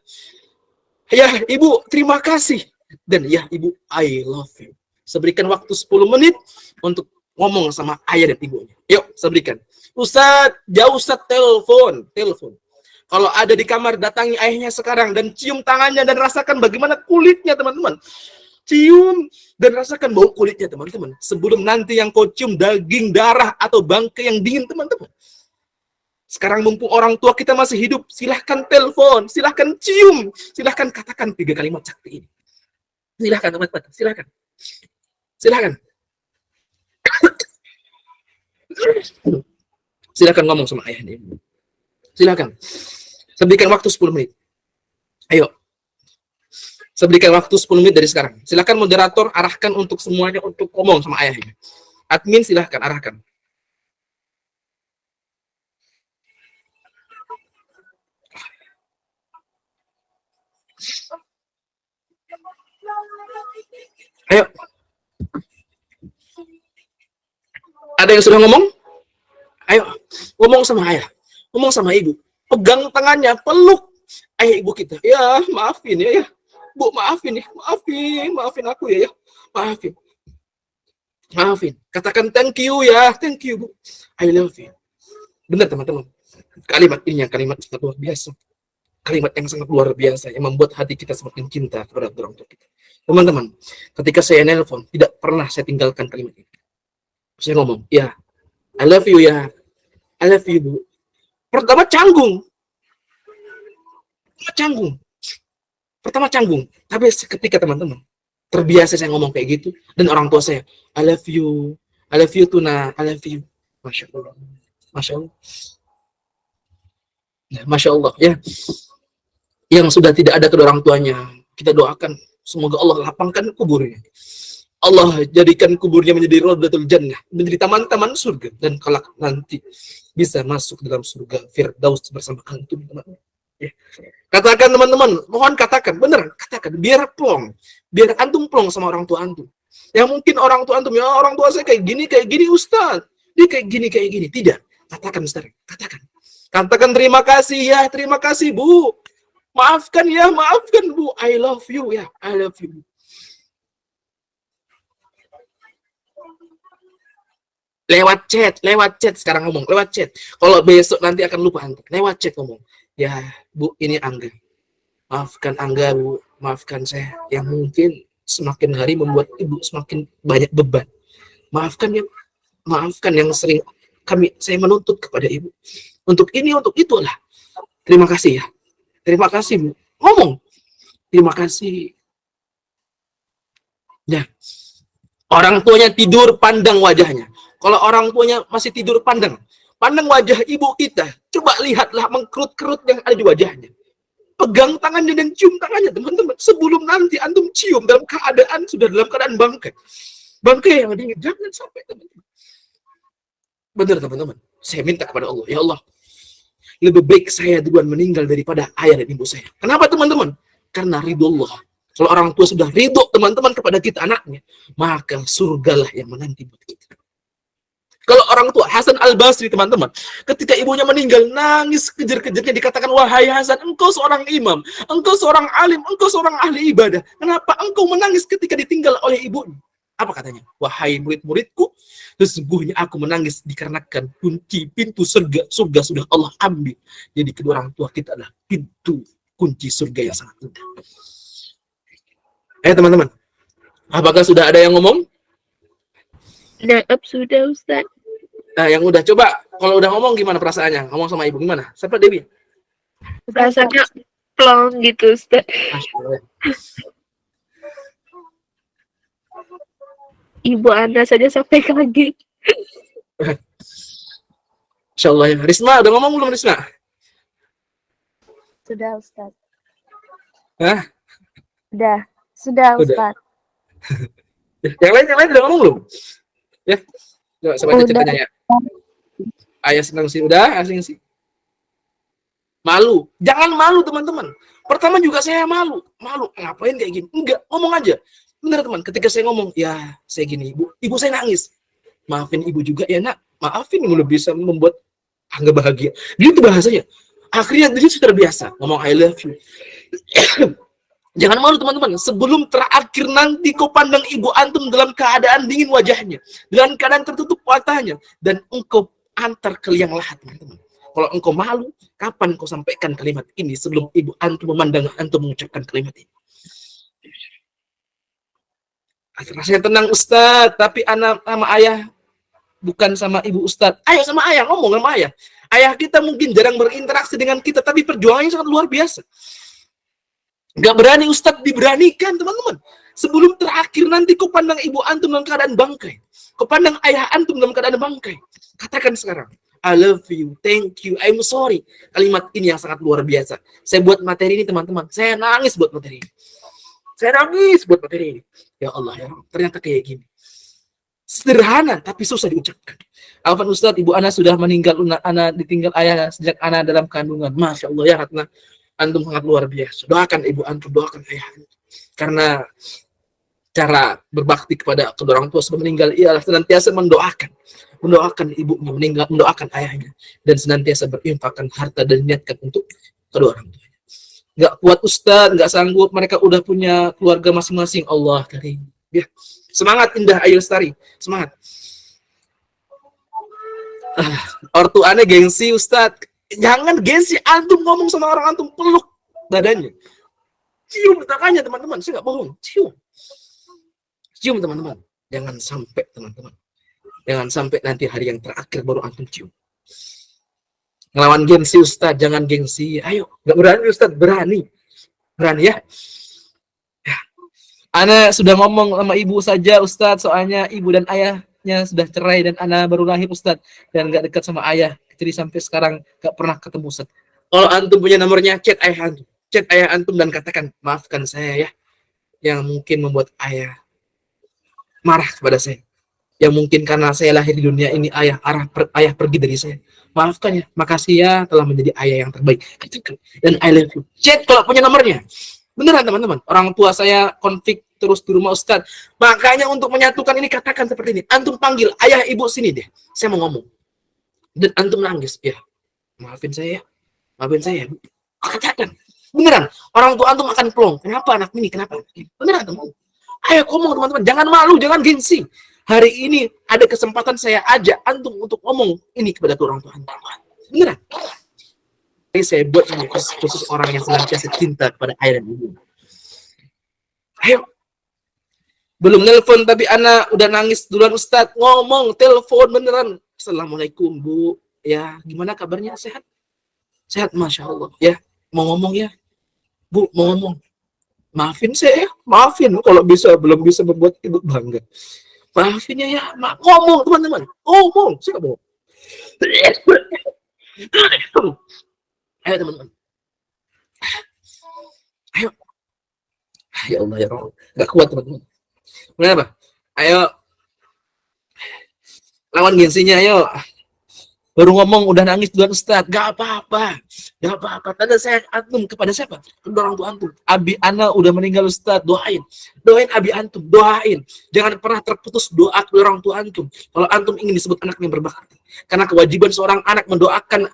Ya Ibu, terima kasih. Dan ya Ibu, I love you. Saya berikan waktu 10 menit untuk ngomong sama ayah dan ibunya. Yuk, saya berikan. Ustadz, jauh Ustadz, telepon. Kalau ada di kamar, datangi ayahnya sekarang dan cium tangannya dan rasakan bagaimana kulitnya, teman-teman. Cium dan rasakan bau kulitnya, teman-teman. Sebelum nanti yang kau cium daging, darah, atau bangkai yang dingin, teman-teman. Sekarang mumpung orang tua kita masih hidup, silahkan telepon, silahkan cium, silahkan katakan 3 kalimat sakti ini. Silahkan, teman-teman, silahkan. Silahkan. Silahkan ngomong sama ayah dan ibu. Silakan. Saya berikan waktu 10 menit. Ayo. Saya berikan waktu 10 menit dari sekarang. Silakan moderator arahkan untuk semuanya untuk ngomong sama ayahnya. Admin silahkan arahkan. Ayo. Ada yang sudah ngomong? Ayo, ngomong sama ayah. Ngomong sama ibu, pegang tangannya, peluk ayah ibu kita. Ya, maafin ya. Bu, maafin ya. Maafin aku ya. Maafin. Katakan thank you ya. Thank you, Bu. I love you. Benar, teman-teman. Kalimat ini yang kalimat sangat luar biasa. Kalimat yang sangat luar biasa yang membuat hati kita semakin cinta kepada orang tua kita. Teman-teman, ketika saya nelpon, tidak pernah saya tinggalkan kalimat ini. Saya ngomong, ya, I love you ya. I love you, Bu. Pertama canggung. Tapi ketika teman-teman terbiasa saya ngomong kayak gitu dan orang tua saya, I love you Tuna, I love you. Masya Allah. Masya Allah ya. Yang sudah tidak ada kedua orang tuanya, kita doakan semoga Allah lapangkan kuburnya. Allah jadikan kuburnya menjadi Rawdatul Jannah, menjadi taman-taman surga, dan kelak nanti bisa masuk dalam surga Firdaus bersama antum, teman-teman. Ya. Katakan teman-teman, mohon katakan, bener, katakan, biar antum plong sama orang tua antum. Yang mungkin orang tua antum, ya orang tua saya kayak gini Ustaz, dia kayak gini, tidak. Katakan Ustaz, katakan terima kasih Bu, maafkan Bu, I love you ya, I love you. Lewat chat sekarang ngomong, lewat chat. Kalau besok nanti akan lupa antum, lewat chat ngomong. Ya, Bu, ini Angga. Maafkan Angga, Bu. Maafkan saya yang mungkin semakin hari membuat Ibu semakin banyak beban. Maafkan yang sering saya menuntut kepada Ibu. Untuk ini, untuk itulah. Terima kasih ya. Terima kasih, Bu. Ngomong. Terima kasih. Ya. Orang tuanya tidur, pandang wajahnya. Kalau orang tuanya masih tidur, pandang wajah ibu kita. Coba lihatlah mengkerut-kerut yang ada di wajahnya. Pegang tangannya dan cium tangannya, teman-teman. Sebelum nanti antum cium sudah dalam keadaan bangkai. Bangkai yang dingin. Jangan sampai, teman-teman. Benar, teman-teman. Saya minta kepada Allah, ya Allah, lebih baik saya duluan meninggal daripada ayah dan ibu saya. Kenapa, teman-teman? Karena ridho Allah. Kalau orang tua sudah ridho, teman-teman, kepada kita anaknya, maka surgalah yang menanti buat kita. Kalau orang tua, Hasan Al-Basri, teman-teman, ketika ibunya meninggal, nangis kejer-kejernya, dikatakan, wahai Hasan, engkau seorang imam, engkau seorang alim, engkau seorang ahli ibadah. Kenapa engkau menangis ketika ditinggal oleh ibunya? Apa katanya? Wahai murid-muridku, sesungguhnya aku menangis dikarenakan kunci pintu surga sudah Allah ambil. Jadi kedua orang tua kita adalah pintu kunci surga yang sangat indah. Teman-teman, apakah sudah ada yang ngomong? Sudah Ustaz. Nah, yang udah, coba kalau udah ngomong gimana perasaannya? Ngomong sama ibu gimana? Siapa Dewi? Rasanya plong gitu Ustaz. ibu Anda saja sampai kaget. Insyaallah ya. Risma, udah ngomong belum Risma? Sudah, Ustaz. Hah? Sudah, Udah. Ustaz. Yang lain udah ngomong belum? Ya. Coba baca Udah. chatnya ya. Ayah senang sih. Udah, asing sih. Malu. Jangan malu, teman-teman. Pertama juga saya malu. Malu. Ngapain kayak gini? Enggak, ngomong aja. Bener, teman. Ketika saya ngomong, ya, saya gini, Ibu. Ibu saya nangis. Maafin Ibu juga ya, Nak. Maafin, Ibu bisa membuat Angga bahagia. Gitu bahasanya. Akhirnya dia sudah terbiasa ngomong I love you. Jangan malu, teman-teman. Sebelum terakhir nanti kau pandang ibu antum dalam keadaan dingin wajahnya, dalam keadaan tertutup matanya, dan engkau antar ke liang lahat, teman-teman. Kalau engkau malu, kapan kau sampaikan kalimat ini sebelum ibu antum memandang antum mengucapkan kalimat ini? Rasanya tenang Ustadz, tapi anak sama ayah bukan sama ibu Ustadz. Ayo sama ayah, ngomong sama ayah. Ayah kita mungkin jarang berinteraksi dengan kita, tapi perjuangannya sangat luar biasa. Gak berani Ustadz, diberanikan teman-teman. Sebelum terakhir nanti kau pandang ibu antum dalam keadaan bangkai, kau pandang ayah antum dalam keadaan bangkai. Katakan sekarang, I love you, thank you, I'm sorry. Kalimat ini yang sangat luar biasa. Saya buat materi ini teman-teman, saya nangis buat materi ini. Saya nangis buat materi ini. Ya Allah, ya Allah, ternyata kayak gini. Sederhana tapi susah diucapkan. Alfan Ustadz, ibu Ana sudah meninggal, Ana ditinggal ayah sejak Ana dalam kandungan. Masya Allah ya, karena antum sangat luar biasa. Doakan ibu antum, doakan ayah antum. Karena cara berbakti kepada kedua orang tua sebelum meninggal ialah senantiasa mendoakan ibunya meninggal, mendoakan ayahnya, dan senantiasa berinfakkan harta dan niatkan untuk kedua orang tua. Nggak kuat Ustaz, nggak sanggup, mereka udah punya keluarga masing-masing. Allah karim. Ya. Semangat Indah Ayu Lestari, semangat. Ortuannya gengsi Ustaz. Jangan gengsi, antum ngomong sama orang, antum peluk badannya, cium tangannya teman-teman. Saya nggak bohong, cium teman-teman. Jangan sampai teman-teman, jangan sampai nanti hari yang terakhir baru antum cium. Ngelawan gengsi Ustaz, jangan gengsi. Ayo, nggak berani Ustaz, berani ya. Ana sudah ngomong sama ibu saja Ustaz, soalnya ibu dan ayahnya sudah cerai dan Ana baru lahir Ustaz, dan nggak dekat sama ayah. Jadi sampai sekarang gak pernah ketemu Ustaz. Kalau antum punya nomornya, chat ayah antum dan katakan, maafkan saya ya, yang mungkin membuat ayah marah kepada saya. Yang mungkin karena saya lahir di dunia ini, ayah pergi dari saya. Maafkan ya, makasih ya telah menjadi ayah yang terbaik. Katakan, dan I love you. Chat kalau punya nomornya. Beneran teman-teman, orang tua saya konflik terus di rumah Ustaz. Makanya untuk menyatukan ini, katakan seperti ini. Antum panggil, ayah ibu sini deh, saya mau ngomong. Dan antum nangis, ya maafin saya ya, katakan, beneran, orang tua antum akan plong, kenapa anak ini, kenapa, beneran teman. Ayo ngomong teman-teman, jangan malu, jangan gengsi. Hari ini ada kesempatan saya ajak antum untuk ngomong ini kepada orang tua antum, beneran. Ini saya buat ini khusus orang yang senantiasa cinta kepada ayah dan ibu. Ayo, belum nelpon tapi anak udah nangis duluan Ustaz, ngomong, telepon beneran. Assalamualaikum Bu, ya gimana kabarnya, sehat? Sehat Masya Allah ya, mau ngomong ya Bu, mau ngomong, maafin saya ya, maafin kalau belum bisa membuat ibu bangga, maafin ya, ngomong teman-teman, ngomong, saya mau. Ayo teman-teman, ayo, ya Allah ya Allah, nggak kuat teman-teman. Kenapa? Ayo, lawan gengsinya, ayo. Baru ngomong udah nangis duluan Ustaz, gak apa-apa. Tanda saya antum kepada siapa? Kedua orang tua antum. Abi ana udah meninggal Ustaz, doain abi antum, doain. Jangan pernah terputus doa kedua orang tua antum. Kalau antum ingin disebut anak yang berbakti. Karena kewajiban seorang anak mendoakan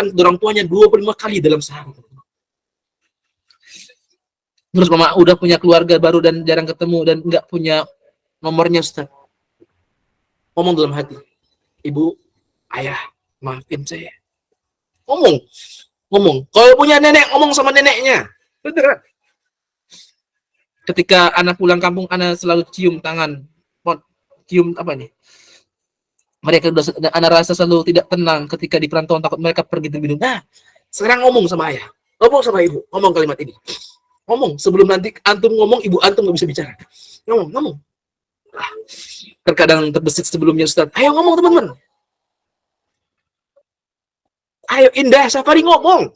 kedua orang tuanya 25 kali dalam sehari. Terus mama udah punya keluarga baru dan jarang ketemu dan nggak punya nomornya Ustaz. Ngomong dalam hati, ibu, ayah, maafin saya. Ngomong. Kalau punya nenek, ngomong sama neneknya. Beneran. Ketika anak pulang kampung, anak selalu cium tangan. Cium apa nih? Mereka udah, anak rasa selalu tidak tenang ketika di perantauan, takut mereka pergi terlebih dulu. Nah, sekarang ngomong sama ayah, ngomong sama ibu, ngomong kalimat ini. Ngomong sebelum nanti antum ngomong, ibu antum nggak bisa bicara. Ngomong. Terkadang terbesit sebelumnya Ustaz. Ayo ngomong teman-teman. Ayo Indah Safari ngomong.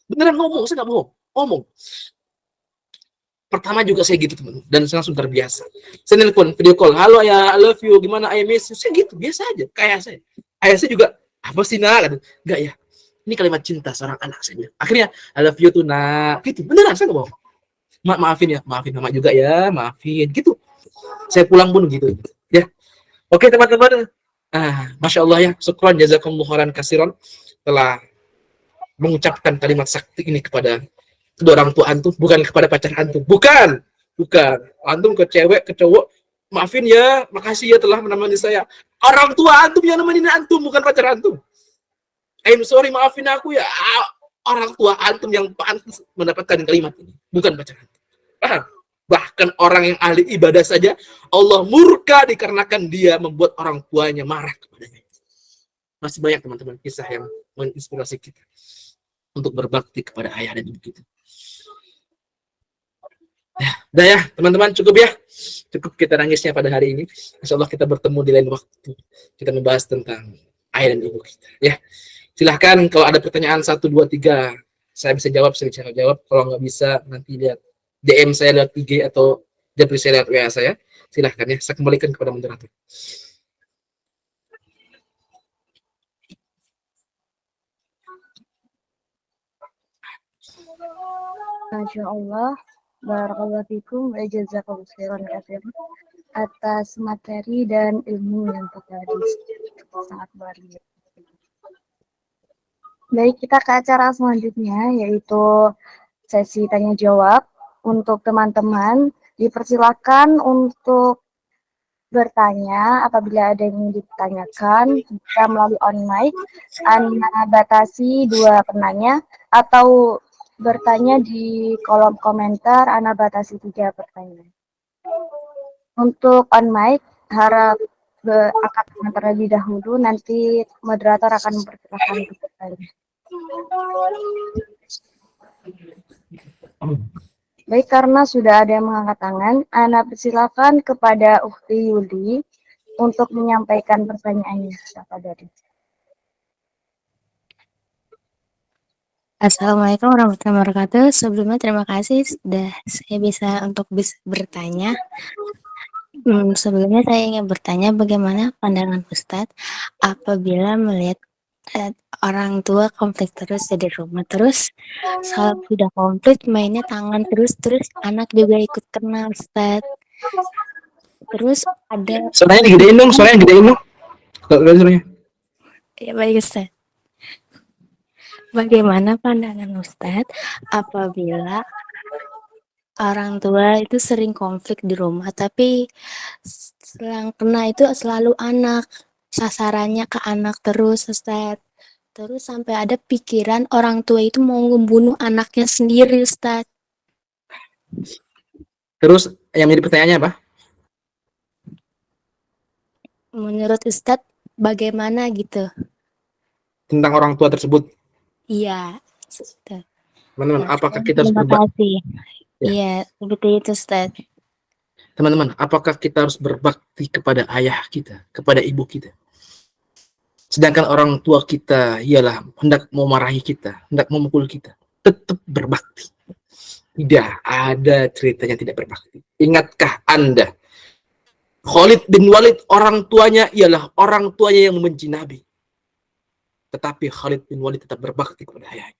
Beneran ngomong, saya nggak bohong. Ngomong. Pertama juga saya gitu teman, dan saya langsung terbiasa. Saya nelpon video call, halo ya, I love you, gimana I miss you. Saya gitu, biasa aja, kayak saya. Ayah saya juga, apa sih nak? Enggak ya, ini kalimat cinta seorang anak saya bilang. Akhirnya, I love you tuh nak, gitu. Beneran, saya nggak bohong. Maafin ya, maafin mama juga ya, maafin, gitu. Saya pulang pun gitu. Ya, oke teman-teman. Masya Allah ya, syukran jazakumullah khairan kasiran telah mengucapkan kalimat sakti ini kepada kedua orang tua antum, bukan kepada pacar antum, bukan antum ke cewek ke cowok, maafin ya, makasih ya telah menemani saya. Orang tua antum yang nemenin antum, bukan pacar antum. I'm sorry, maafin aku ya. Orang tua antum yang pantas mendapatkan kalimat ini, bukan pacar antum. Paham? Bahkan orang yang ahli ibadah saja Allah murka dikarenakan dia membuat orang tuanya marah kepadanya. Masih banyak teman-teman kisah yang menginspirasi kita untuk berbakti kepada ayah dan ibu kita. Udah ya teman-teman, cukup ya, cukup kita nangisnya pada hari ini. Insya Allah kita bertemu di lain waktu, kita membahas tentang ayah dan ibu kita ya. Silahkan kalau ada pertanyaan 1, 2, 3 saya bisa jawab, saya bisa jawab. Kalau nggak bisa nanti lihat DM saya lewat IG atau japri saya lewat WA saya. Silahkan ya, saya kembalikan kepada moderator. Masya Allah, barakallahu fikum wa jazakallahu khairan katsiran atas materi dan ilmu yang tadi sangat luar biasa. Baik, kita ke acara selanjutnya yaitu sesi tanya jawab. Untuk teman-teman dipersilakan untuk bertanya apabila ada yang ingin ditanyakan bisa melalui on mic. Anda batasi 2 penanya atau bertanya di kolom komentar, Anda batasi 3 pertanyaan. Untuk on mic, harap akan terlebih dahulu, nanti moderator akan mempersilahkan untuk bertanya. Baik, karena sudah ada yang mengangkat tangan, Anda persilakan kepada Ukhti Yuli untuk menyampaikan pertanyaannya kepada dia. Assalamualaikum warahmatullahi wabarakatuh. Sebelumnya terima kasih sudah saya bisa bertanya. Sebelumnya saya ingin bertanya bagaimana pandangan Ustadz apabila melihat orang tua konflik terus di rumah, terus saat sudah konflik mainnya tangan terus anak juga ikut kena Ustadz. Terus ada Suaranya digedein dong, suaranya gedein dong. Suaranya. ya baik Ustadz. Bagaimana pandangan Ustadz apabila orang tua itu sering konflik di rumah, tapi yang kena itu selalu anak, sasarannya ke anak terus, Ustadz. Terus sampai ada pikiran orang tua itu mau membunuh anaknya sendiri, Ustadz. Terus yang menjadi pertanyaannya apa? Menurut Ustadz, bagaimana gitu? Tentang orang tua tersebut. Iya, Ustadz. Teman-teman, Ya, apakah kita harus terima kasih. Ya. Iya, seperti itu, Ustadz. Teman-teman, apakah kita harus berbakti kepada ayah kita, kepada ibu kita? Sedangkan orang tua kita ialah hendak memarahi kita, hendak memukul kita, tetap berbakti. Tidak ada ceritanya tidak berbakti. Ingatkah Anda, Khalid bin Walid orang tuanya ialah orang tuanya yang membenci Nabi. Tetapi Khalid bin Walid tetap berbakti kepada ayahnya.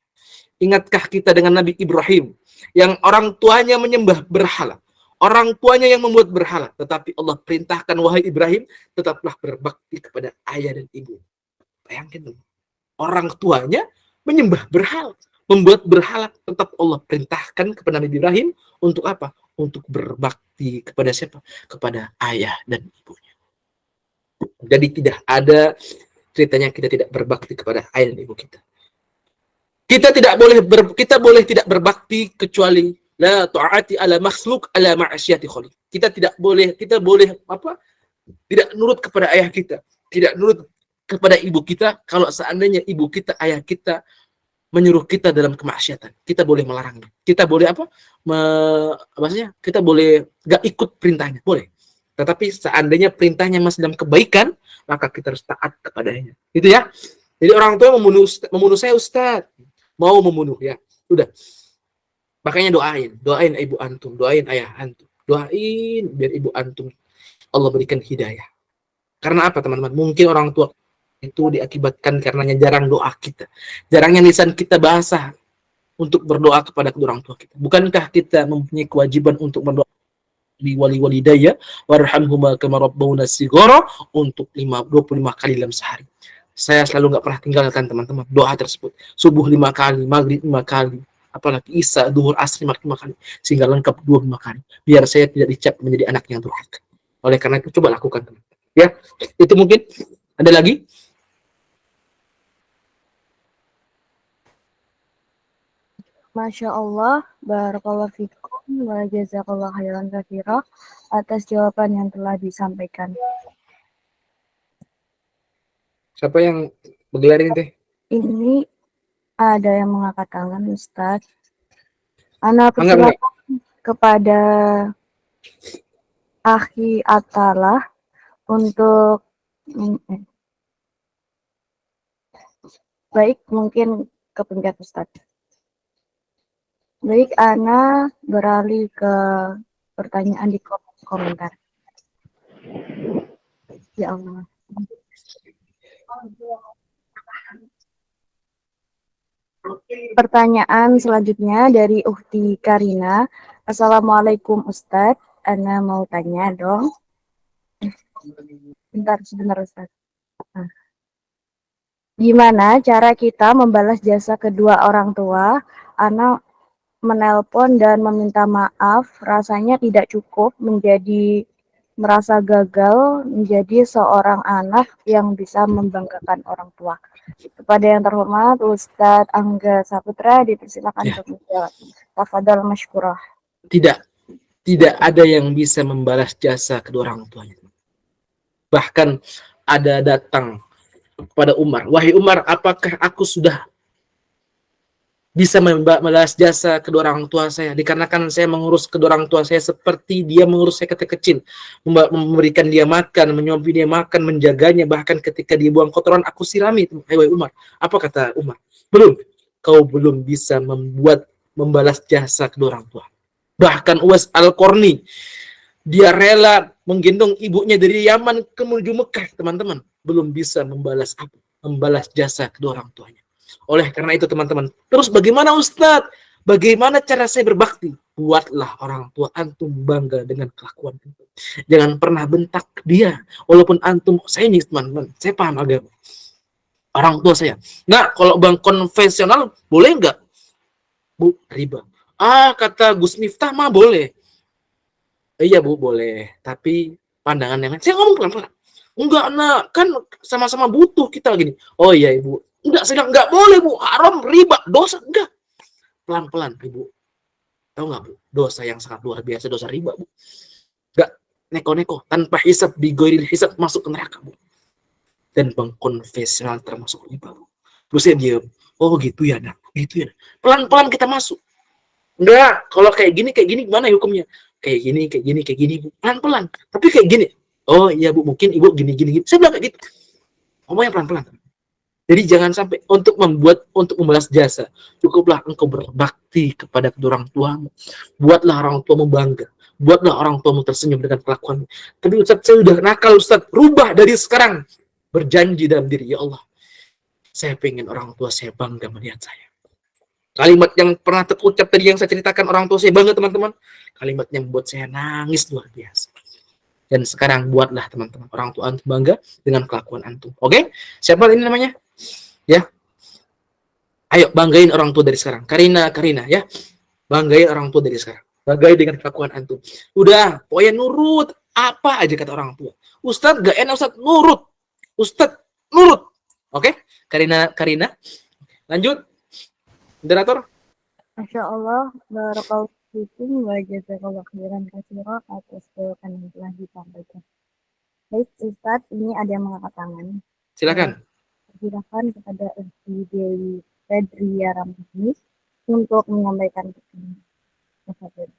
Ingatkah kita dengan Nabi Ibrahim yang orang tuanya menyembah berhala, orang tuanya yang membuat berhala, tetapi Allah perintahkan, wahai Ibrahim, tetaplah berbakti kepada ayah dan ibu. Bayangkan, orang tuanya menyembah berhala, membuat berhala, tetap Allah perintahkan kepada Nabi Ibrahim untuk apa? Untuk berbakti kepada siapa? Kepada ayah dan ibunya. Jadi tidak ada ceritanya kita tidak berbakti kepada ayah dan ibu kita. Kita boleh tidak berbakti kecuali la ta'ati ala makhluk ala ma'asyati khaliq. Kita boleh apa? Tidak nurut kepada ayah kita, tidak nurut kepada ibu kita kalau seandainya ibu kita, ayah kita menyuruh kita dalam kemaksiatan. Kita boleh melarangnya. Kita boleh apa? Maksudnya kita boleh gak ikut perintahnya, boleh. Tetapi seandainya perintahnya masih dalam kebaikan, maka kita harus taat kepadanya. Gitu ya. Jadi orang tua membunuh saya Ustaz. Mau membunuh ya. Sudah. Makanya doain ibu antum, doain ayah antum. Doain biar ibu antum Allah berikan hidayah. Karena apa teman-teman? Mungkin orang tua itu diakibatkan karenanya jarang doa kita. Jarangnya lisan kita basah untuk berdoa kepada kedua orang tua kita. Bukankah kita mempunyai kewajiban untuk berdoa di wali-walidayya warhamhuma kama rabbawna shighara untuk 25 kali dalam sehari. Saya selalu nggak pernah tinggalkan teman-teman doa tersebut. Subuh 5 kali, maghrib 5 kali, apalagi isya, duhur, asri 5 kali, sehingga lengkap 25 kali. Biar saya tidak dicap menjadi anak yang durhaka. Oleh karena itu coba lakukan teman. Ya, itu mungkin ada lagi. Masya Allah, barakallahu fikum, wa jazakallahu khairan katsira atas jawaban yang telah disampaikan. Siapa yang bergelar ini teh? Ini ada yang mengangkat tangan, Ustaz. Ana Enggak. persilakan kepada Akhi Atalah untuk baik, mungkin kepencet Ustaz. Baik, Ana beralih ke pertanyaan di komentar. Ya Allah. Pertanyaan selanjutnya dari Ukhti Karina. Assalamualaikum Ustadz. Ana mau tanya dong. Sebentar Ustadz. Nah. Gimana cara kita membalas jasa kedua orang tua? Ana menelpon dan meminta maaf. Rasanya tidak cukup merasa gagal menjadi seorang anak yang bisa membanggakan orang tua. Kepada yang terhormat Ustadz Angga Saputra, dipersilakan untuk menjawab. Tafadhal masykurah. Tidak ada yang bisa membalas jasa kedua orang tuanya. Bahkan ada datang kepada Umar, wahai Umar, apakah aku sudah bisa membalas jasa kedua orang tua saya, dikarenakan saya mengurus kedua orang tua saya seperti dia mengurus saya ketika kecil, memberikan dia makan, menyuapi dia makan, menjaganya, bahkan ketika dia buang kotoran aku sirami. Wahai Umar, apa kata Umar? Kau belum bisa membalas jasa kedua orang tua. Bahkan Uwais Al-Qarni, dia rela menggendong ibunya dari Yaman ke menuju Mekah, teman-teman, belum bisa membalas jasa kedua orang tuanya. Oleh karena itu teman-teman, terus bagaimana Ustadz? Bagaimana cara saya berbakti? Buatlah orang tua antum bangga dengan kelakuan antum. Jangan pernah bentak dia. Walaupun antum, saya ini teman-teman, saya paham agama. Orang tua saya. Nah, kalau bank konvensional boleh nggak? Bu, riba. Kata Gus Miftah mah boleh. Iya Bu, boleh. Tapi pandangan yang lain. Saya ngomong pelan-pelan. Enggak, nak. Kan sama-sama butuh kita gini. Oh iya Ibu. Enggak boleh Bu, haram, riba, dosa, enggak. Pelan-pelan Ibu. Tahu enggak Bu, dosa yang sangat luar biasa, dosa riba Bu. Enggak neko-neko, tanpa hisab, bigoiril hisab, masuk ke neraka Bu. Dan bank konvensional termasuk riba Bu. Terus saya diam. Oh gitu ya nak, gitu ya. Pelan-pelan kita masuk. Enggak, kalau kayak gini gimana hukumnya? Kayak gini Bu. Pelan-pelan. Tapi kayak gini. Oh iya Bu, mungkin Ibu gini. Saya bilang kayak gitu. Ngomongnya pelan-pelan. Jadi jangan sampai untuk membalas jasa, cukuplah engkau berbakti kepada kedua orang tuamu. Buatlah orang tuamu bangga. Buatlah orang tuamu tersenyum dengan kelakuanmu. Tapi Ustaz, saya udah nakal Ustaz. Rubah dari sekarang. Berjanji dalam diri, ya Allah, saya pengen orang tua saya bangga melihat saya. Kalimat yang pernah terucap tadi yang saya ceritakan, orang tua saya bangga teman-teman. Kalimat yang membuat saya nangis luar biasa. Dan sekarang buatlah teman-teman orang tua antum bangga dengan kelakuan antum. Oke? Siapa ini namanya? Ya. Ayo banggain orang tua dari sekarang. Karina ya. Banggain orang tua dari sekarang. Banggain dengan kelakuan antum. Udah, pokoknya nurut apa aja kata orang tua. Ustadz gak enak Ustadz, nurut. Ustadz nurut. Oke? Karina. Lanjut. Moderator. Masya Allah, barakallahu fikum wa jazakallahu khairan katsira atas jawaban yang telah disampaikan. Baik, Ustadz, ini ada yang mengangkat tangan. Silakan. Silakan kepada Ibu Dewi Fedria Ramani untuk menyampaikan pertanyaan.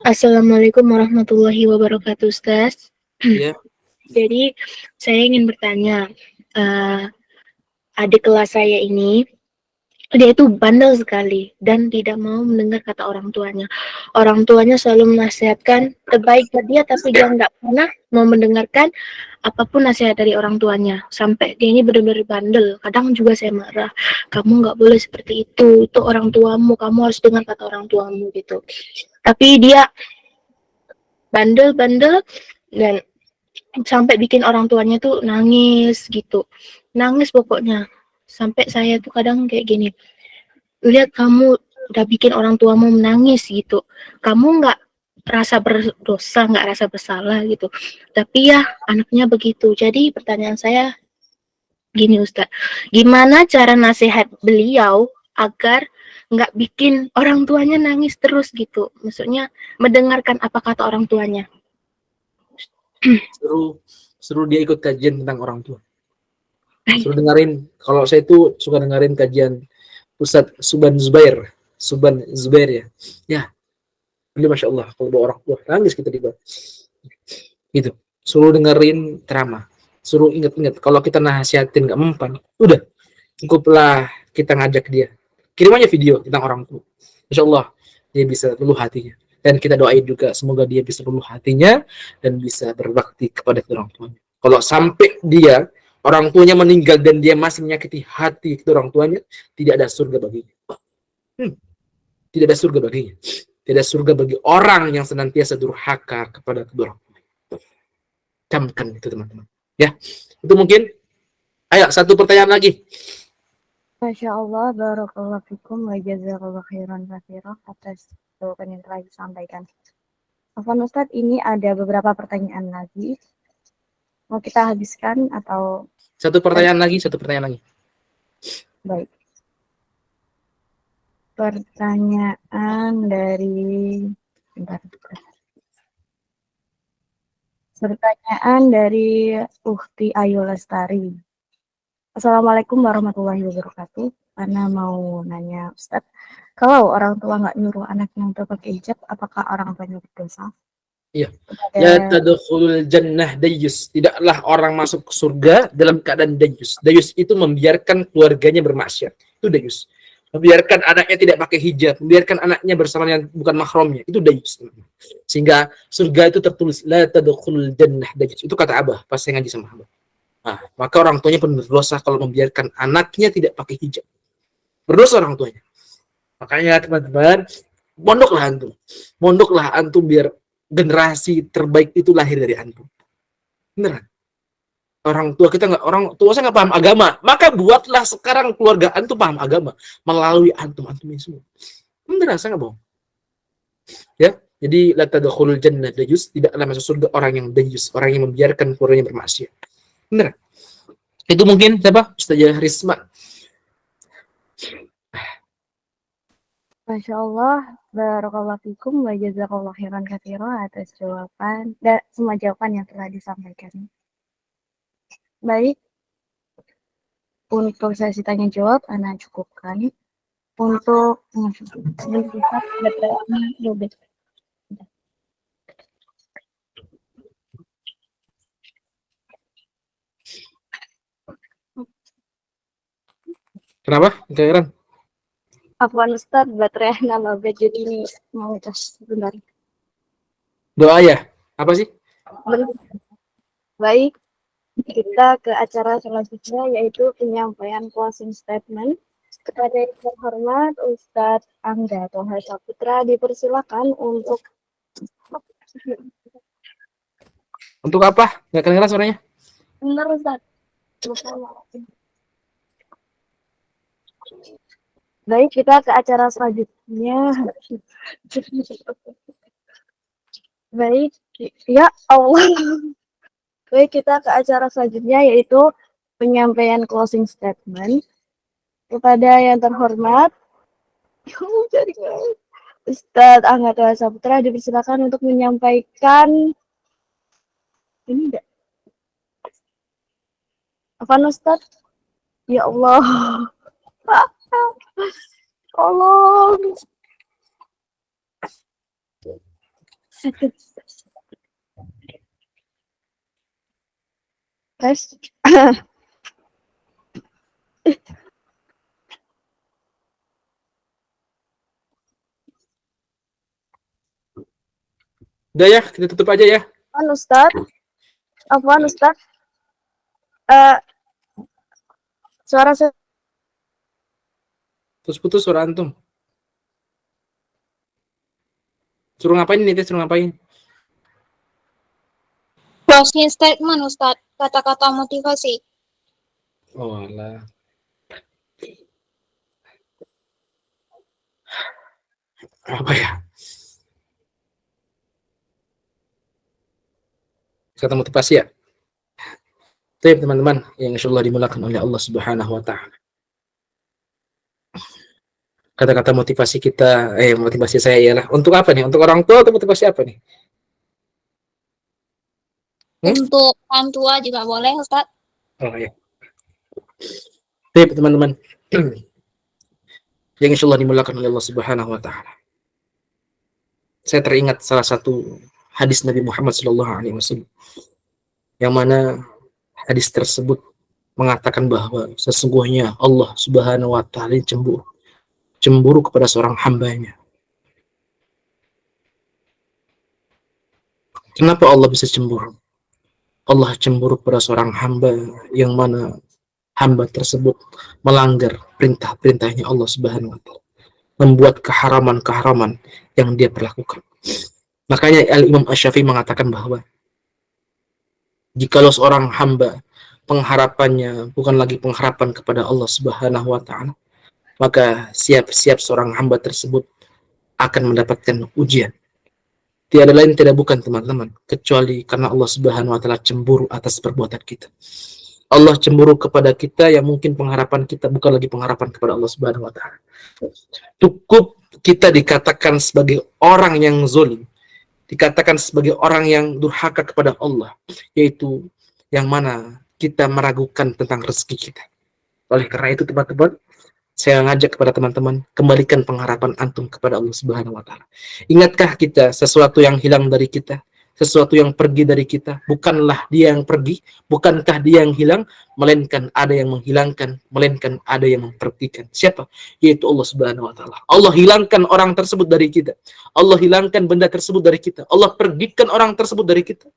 Assalamualaikum warahmatullahi wabarakatuh, Ustaz. Ya. Jadi, saya ingin bertanya, adik kelas saya ini, dia itu bandel sekali dan tidak mau mendengar kata orang tuanya. Orang tuanya selalu menasihatkan terbaik buat dia, tapi dia nggak pernah mau mendengarkan apapun nasihat dari orang tuanya. Sampai dia ini benar-benar bandel. Kadang juga saya marah, kamu nggak boleh seperti itu orang tuamu, kamu harus dengar kata orang tuamu gitu. Tapi dia bandel-bandel dan sampai bikin orang tuanya tuh nangis gitu. Nangis pokoknya. Sampai saya tuh kadang kayak gini, lihat kamu udah bikin orang tuamu menangis gitu. Kamu nggak rasa berdosa, nggak rasa bersalah gitu. Tapi ya anaknya begitu. Jadi pertanyaan saya gini Ustaz, gimana cara nasihat beliau agar nggak bikin orang tuanya nangis terus gitu? Maksudnya mendengarkan apa kata orang tuanya. Suruh dia ikut kajian tentang orang tua. Suruh dengerin. Kalau saya itu suka dengerin kajian Ustadz Suban Zubair ya. Ya, beliau masya Allah kalau bawa orang tua nangis kita di bawah. Gitu. Suruh dengerin ceramah. Suruh ingat-ingat kalau kita nasihatin nggak mempan, udah cukuplah kita ngajak dia. Kirim aja video tentang orang tua. Insya Allah dia bisa luluh hatinya. Dan kita doain juga semoga dia bisa luluh hatinya dan bisa berbakti kepada orang tuanya. Kalau sampai dia orang tuanya meninggal dan dia masih menyakiti hati orang tuanya, tidak ada surga baginya. Tidak ada surga baginya. Tidak ada surga bagi orang yang senantiasa durhaka kepada kedua orang tua. Camkan itu teman-teman. Ya, itu mungkin. Ayo, satu pertanyaan lagi. Masya Allah, barakallahu fikum wa jazakallahu khairan katsira atas jawaban yang telah disampaikan. Afwan Ustadz, ini ada beberapa pertanyaan lagi. Mau kita habiskan atau Satu pertanyaan lagi. baik? Pertanyaan dari Ukti Ayu Lestari. Assalamualaikum warahmatullahi wabarakatuh. Ana mau nanya Ustadz, kalau orang tua nggak nyuruh anaknya untuk pakai hijab, apakah orang tuanya berdosa? Iya. La tadkhulul jannah dayyus. Tidaklah orang masuk ke surga dalam keadaan dayyus. Dayyus itu membiarkan keluarganya bermaksiat. Itu dayyus. Membiarkan anaknya tidak pakai hijab, membiarkan anaknya bersama yang bukan mahramnya. Itu dayyus. Sehingga surga itu tertulis la tadkhulul jannah dayyus. Itu kata Abah pas saya ngaji sama Abah. Nah, maka orang tuanya pun berdosa kalau membiarkan anaknya tidak pakai hijab. Berdosa orang tuanya. Makanya teman-teman, mondoklah antum biar generasi terbaik itu lahir dari antum. Beneran. Orang tua saya nggak paham agama, maka buatlah sekarang keluarga antum paham agama melalui antum ini semua. Beneran, saya nggak bohong. Ya, jadi la tadkhulul jannah dayus, tidaklah masuk surga orang yang dayus, orang yang membiarkan keluarganya bermaksiat. Beneran. Itu mungkin siapa? Ustazah Risma. Masya Allah, barakallahu fikum wa jazakallahu khairan katsira atas jawaban dan semua jawaban yang telah disampaikan. Baik, untuk sesi tanya jawab, Ana cukupkan. Untuk Kenapa? Keren. Afwan Ustadz, baterai nama jadi ini mau cas sebentar. Doa ya? Apa sih? Baik, kita ke acara selanjutnya yaitu penyampaian closing statement. Kepada yang terhormat Ustadz Angga Toha Saputra dipersilakan untuk apa? Nggak kedengeran suaranya? benar Ustadz. Baik, kita ke acara selanjutnya. Baik, ya Allah. Baik, kita ke acara selanjutnya yaitu penyampaian closing statement. Kepada yang terhormat Ustadz Angga Toha Saputra dipersilakan untuk menyampaikan ini enggak? Apa Ustadz? Ya Allah. Tolong. Guys, Udah ya, kita tutup aja ya. Afwan Ustaz, eh suara saya Terus putus suara antum. Suruh ngapain nih, suruh ngapain? Closing statement, Ustadz. Kata-kata motivasi. Oh alah. Apa ya? Kata motivasi ya? Baik teman-teman yang insyaallah dimulakan oleh Allah Subhanahu wa taala. Kata-kata motivasi kita, motivasi saya ialah untuk apa nih? Untuk orang tua atau motivasi apa nih? Untuk orang tua juga boleh, Ustadz. Oh ya. Baik teman-teman yang insyaallah dimulakan oleh Allah Subhanahu wa taala. Saya teringat salah satu hadis Nabi Muhammad SAW yang mana hadis tersebut mengatakan bahwa sesungguhnya Allah Subhanahu wa taala cemburu kepada seorang hambanya. Kenapa Allah bisa cemburu? Allah cemburu kepada seorang hamba yang mana hamba tersebut melanggar perintah-perintahnya Allah Subhanahu wa taala, membuat keharaman-keharaman yang dia perlakukan. Makanya Al-Imam Asy-Syafi'i mengatakan bahwa jikalau seorang hamba pengharapannya bukan lagi pengharapan kepada Allah Subhanahu wa taala, maka siap-siap seorang hamba tersebut akan mendapatkan ujian. Tiada lain tidak bukan teman-teman, kecuali karena Allah Subhanahu wa taala cemburu atas perbuatan kita. Allah cemburu kepada kita yang mungkin pengharapan kita bukan lagi pengharapan kepada Allah Subhanahu wa taala. Cukup kita dikatakan sebagai orang yang zalim, dikatakan sebagai orang yang durhaka kepada Allah, yaitu yang mana kita meragukan tentang rezeki kita. Oleh karena itu teman-teman, saya ngajak kepada teman-teman, kembalikan pengharapan antum kepada Allah Subhanahu wa taala. Ingatkah kita sesuatu yang hilang dari kita, sesuatu yang pergi dari kita, bukanlah dia yang pergi, bukankah dia yang hilang, melainkan ada yang menghilangkan, melainkan ada yang mempertikan. Siapa? Yaitu Allah Subhanahu wa taala. Allah hilangkan orang tersebut dari kita. Allah hilangkan benda tersebut dari kita. Allah pergikan orang tersebut dari kita.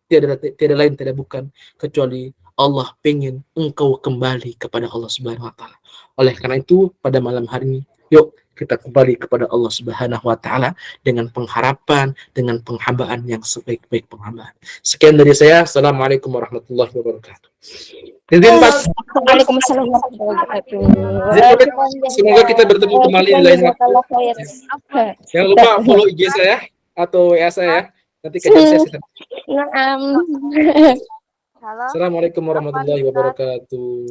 Tiada lain, tidak bukan kecuali Allah pengen engkau kembali kepada Allah Subhanahu wa taala. Oleh karena itu, pada malam hari ini, yuk kita kembali kepada Allah Subhanahu wa taala dengan pengharapan, dengan penghambaan yang sebaik-baik penghambaan. Sekian dari saya. Assalamualaikum warahmatullahi wabarakatuh. Waalaikumsalam warahmatullahi wabarakatuh. Semoga kita bertemu kembali di lain waktu. Jangan lupa follow IG saya atau WA saya. Nanti kejadian saya. Naam. halo. Assalamualaikum warahmatullahi wabarakatuh.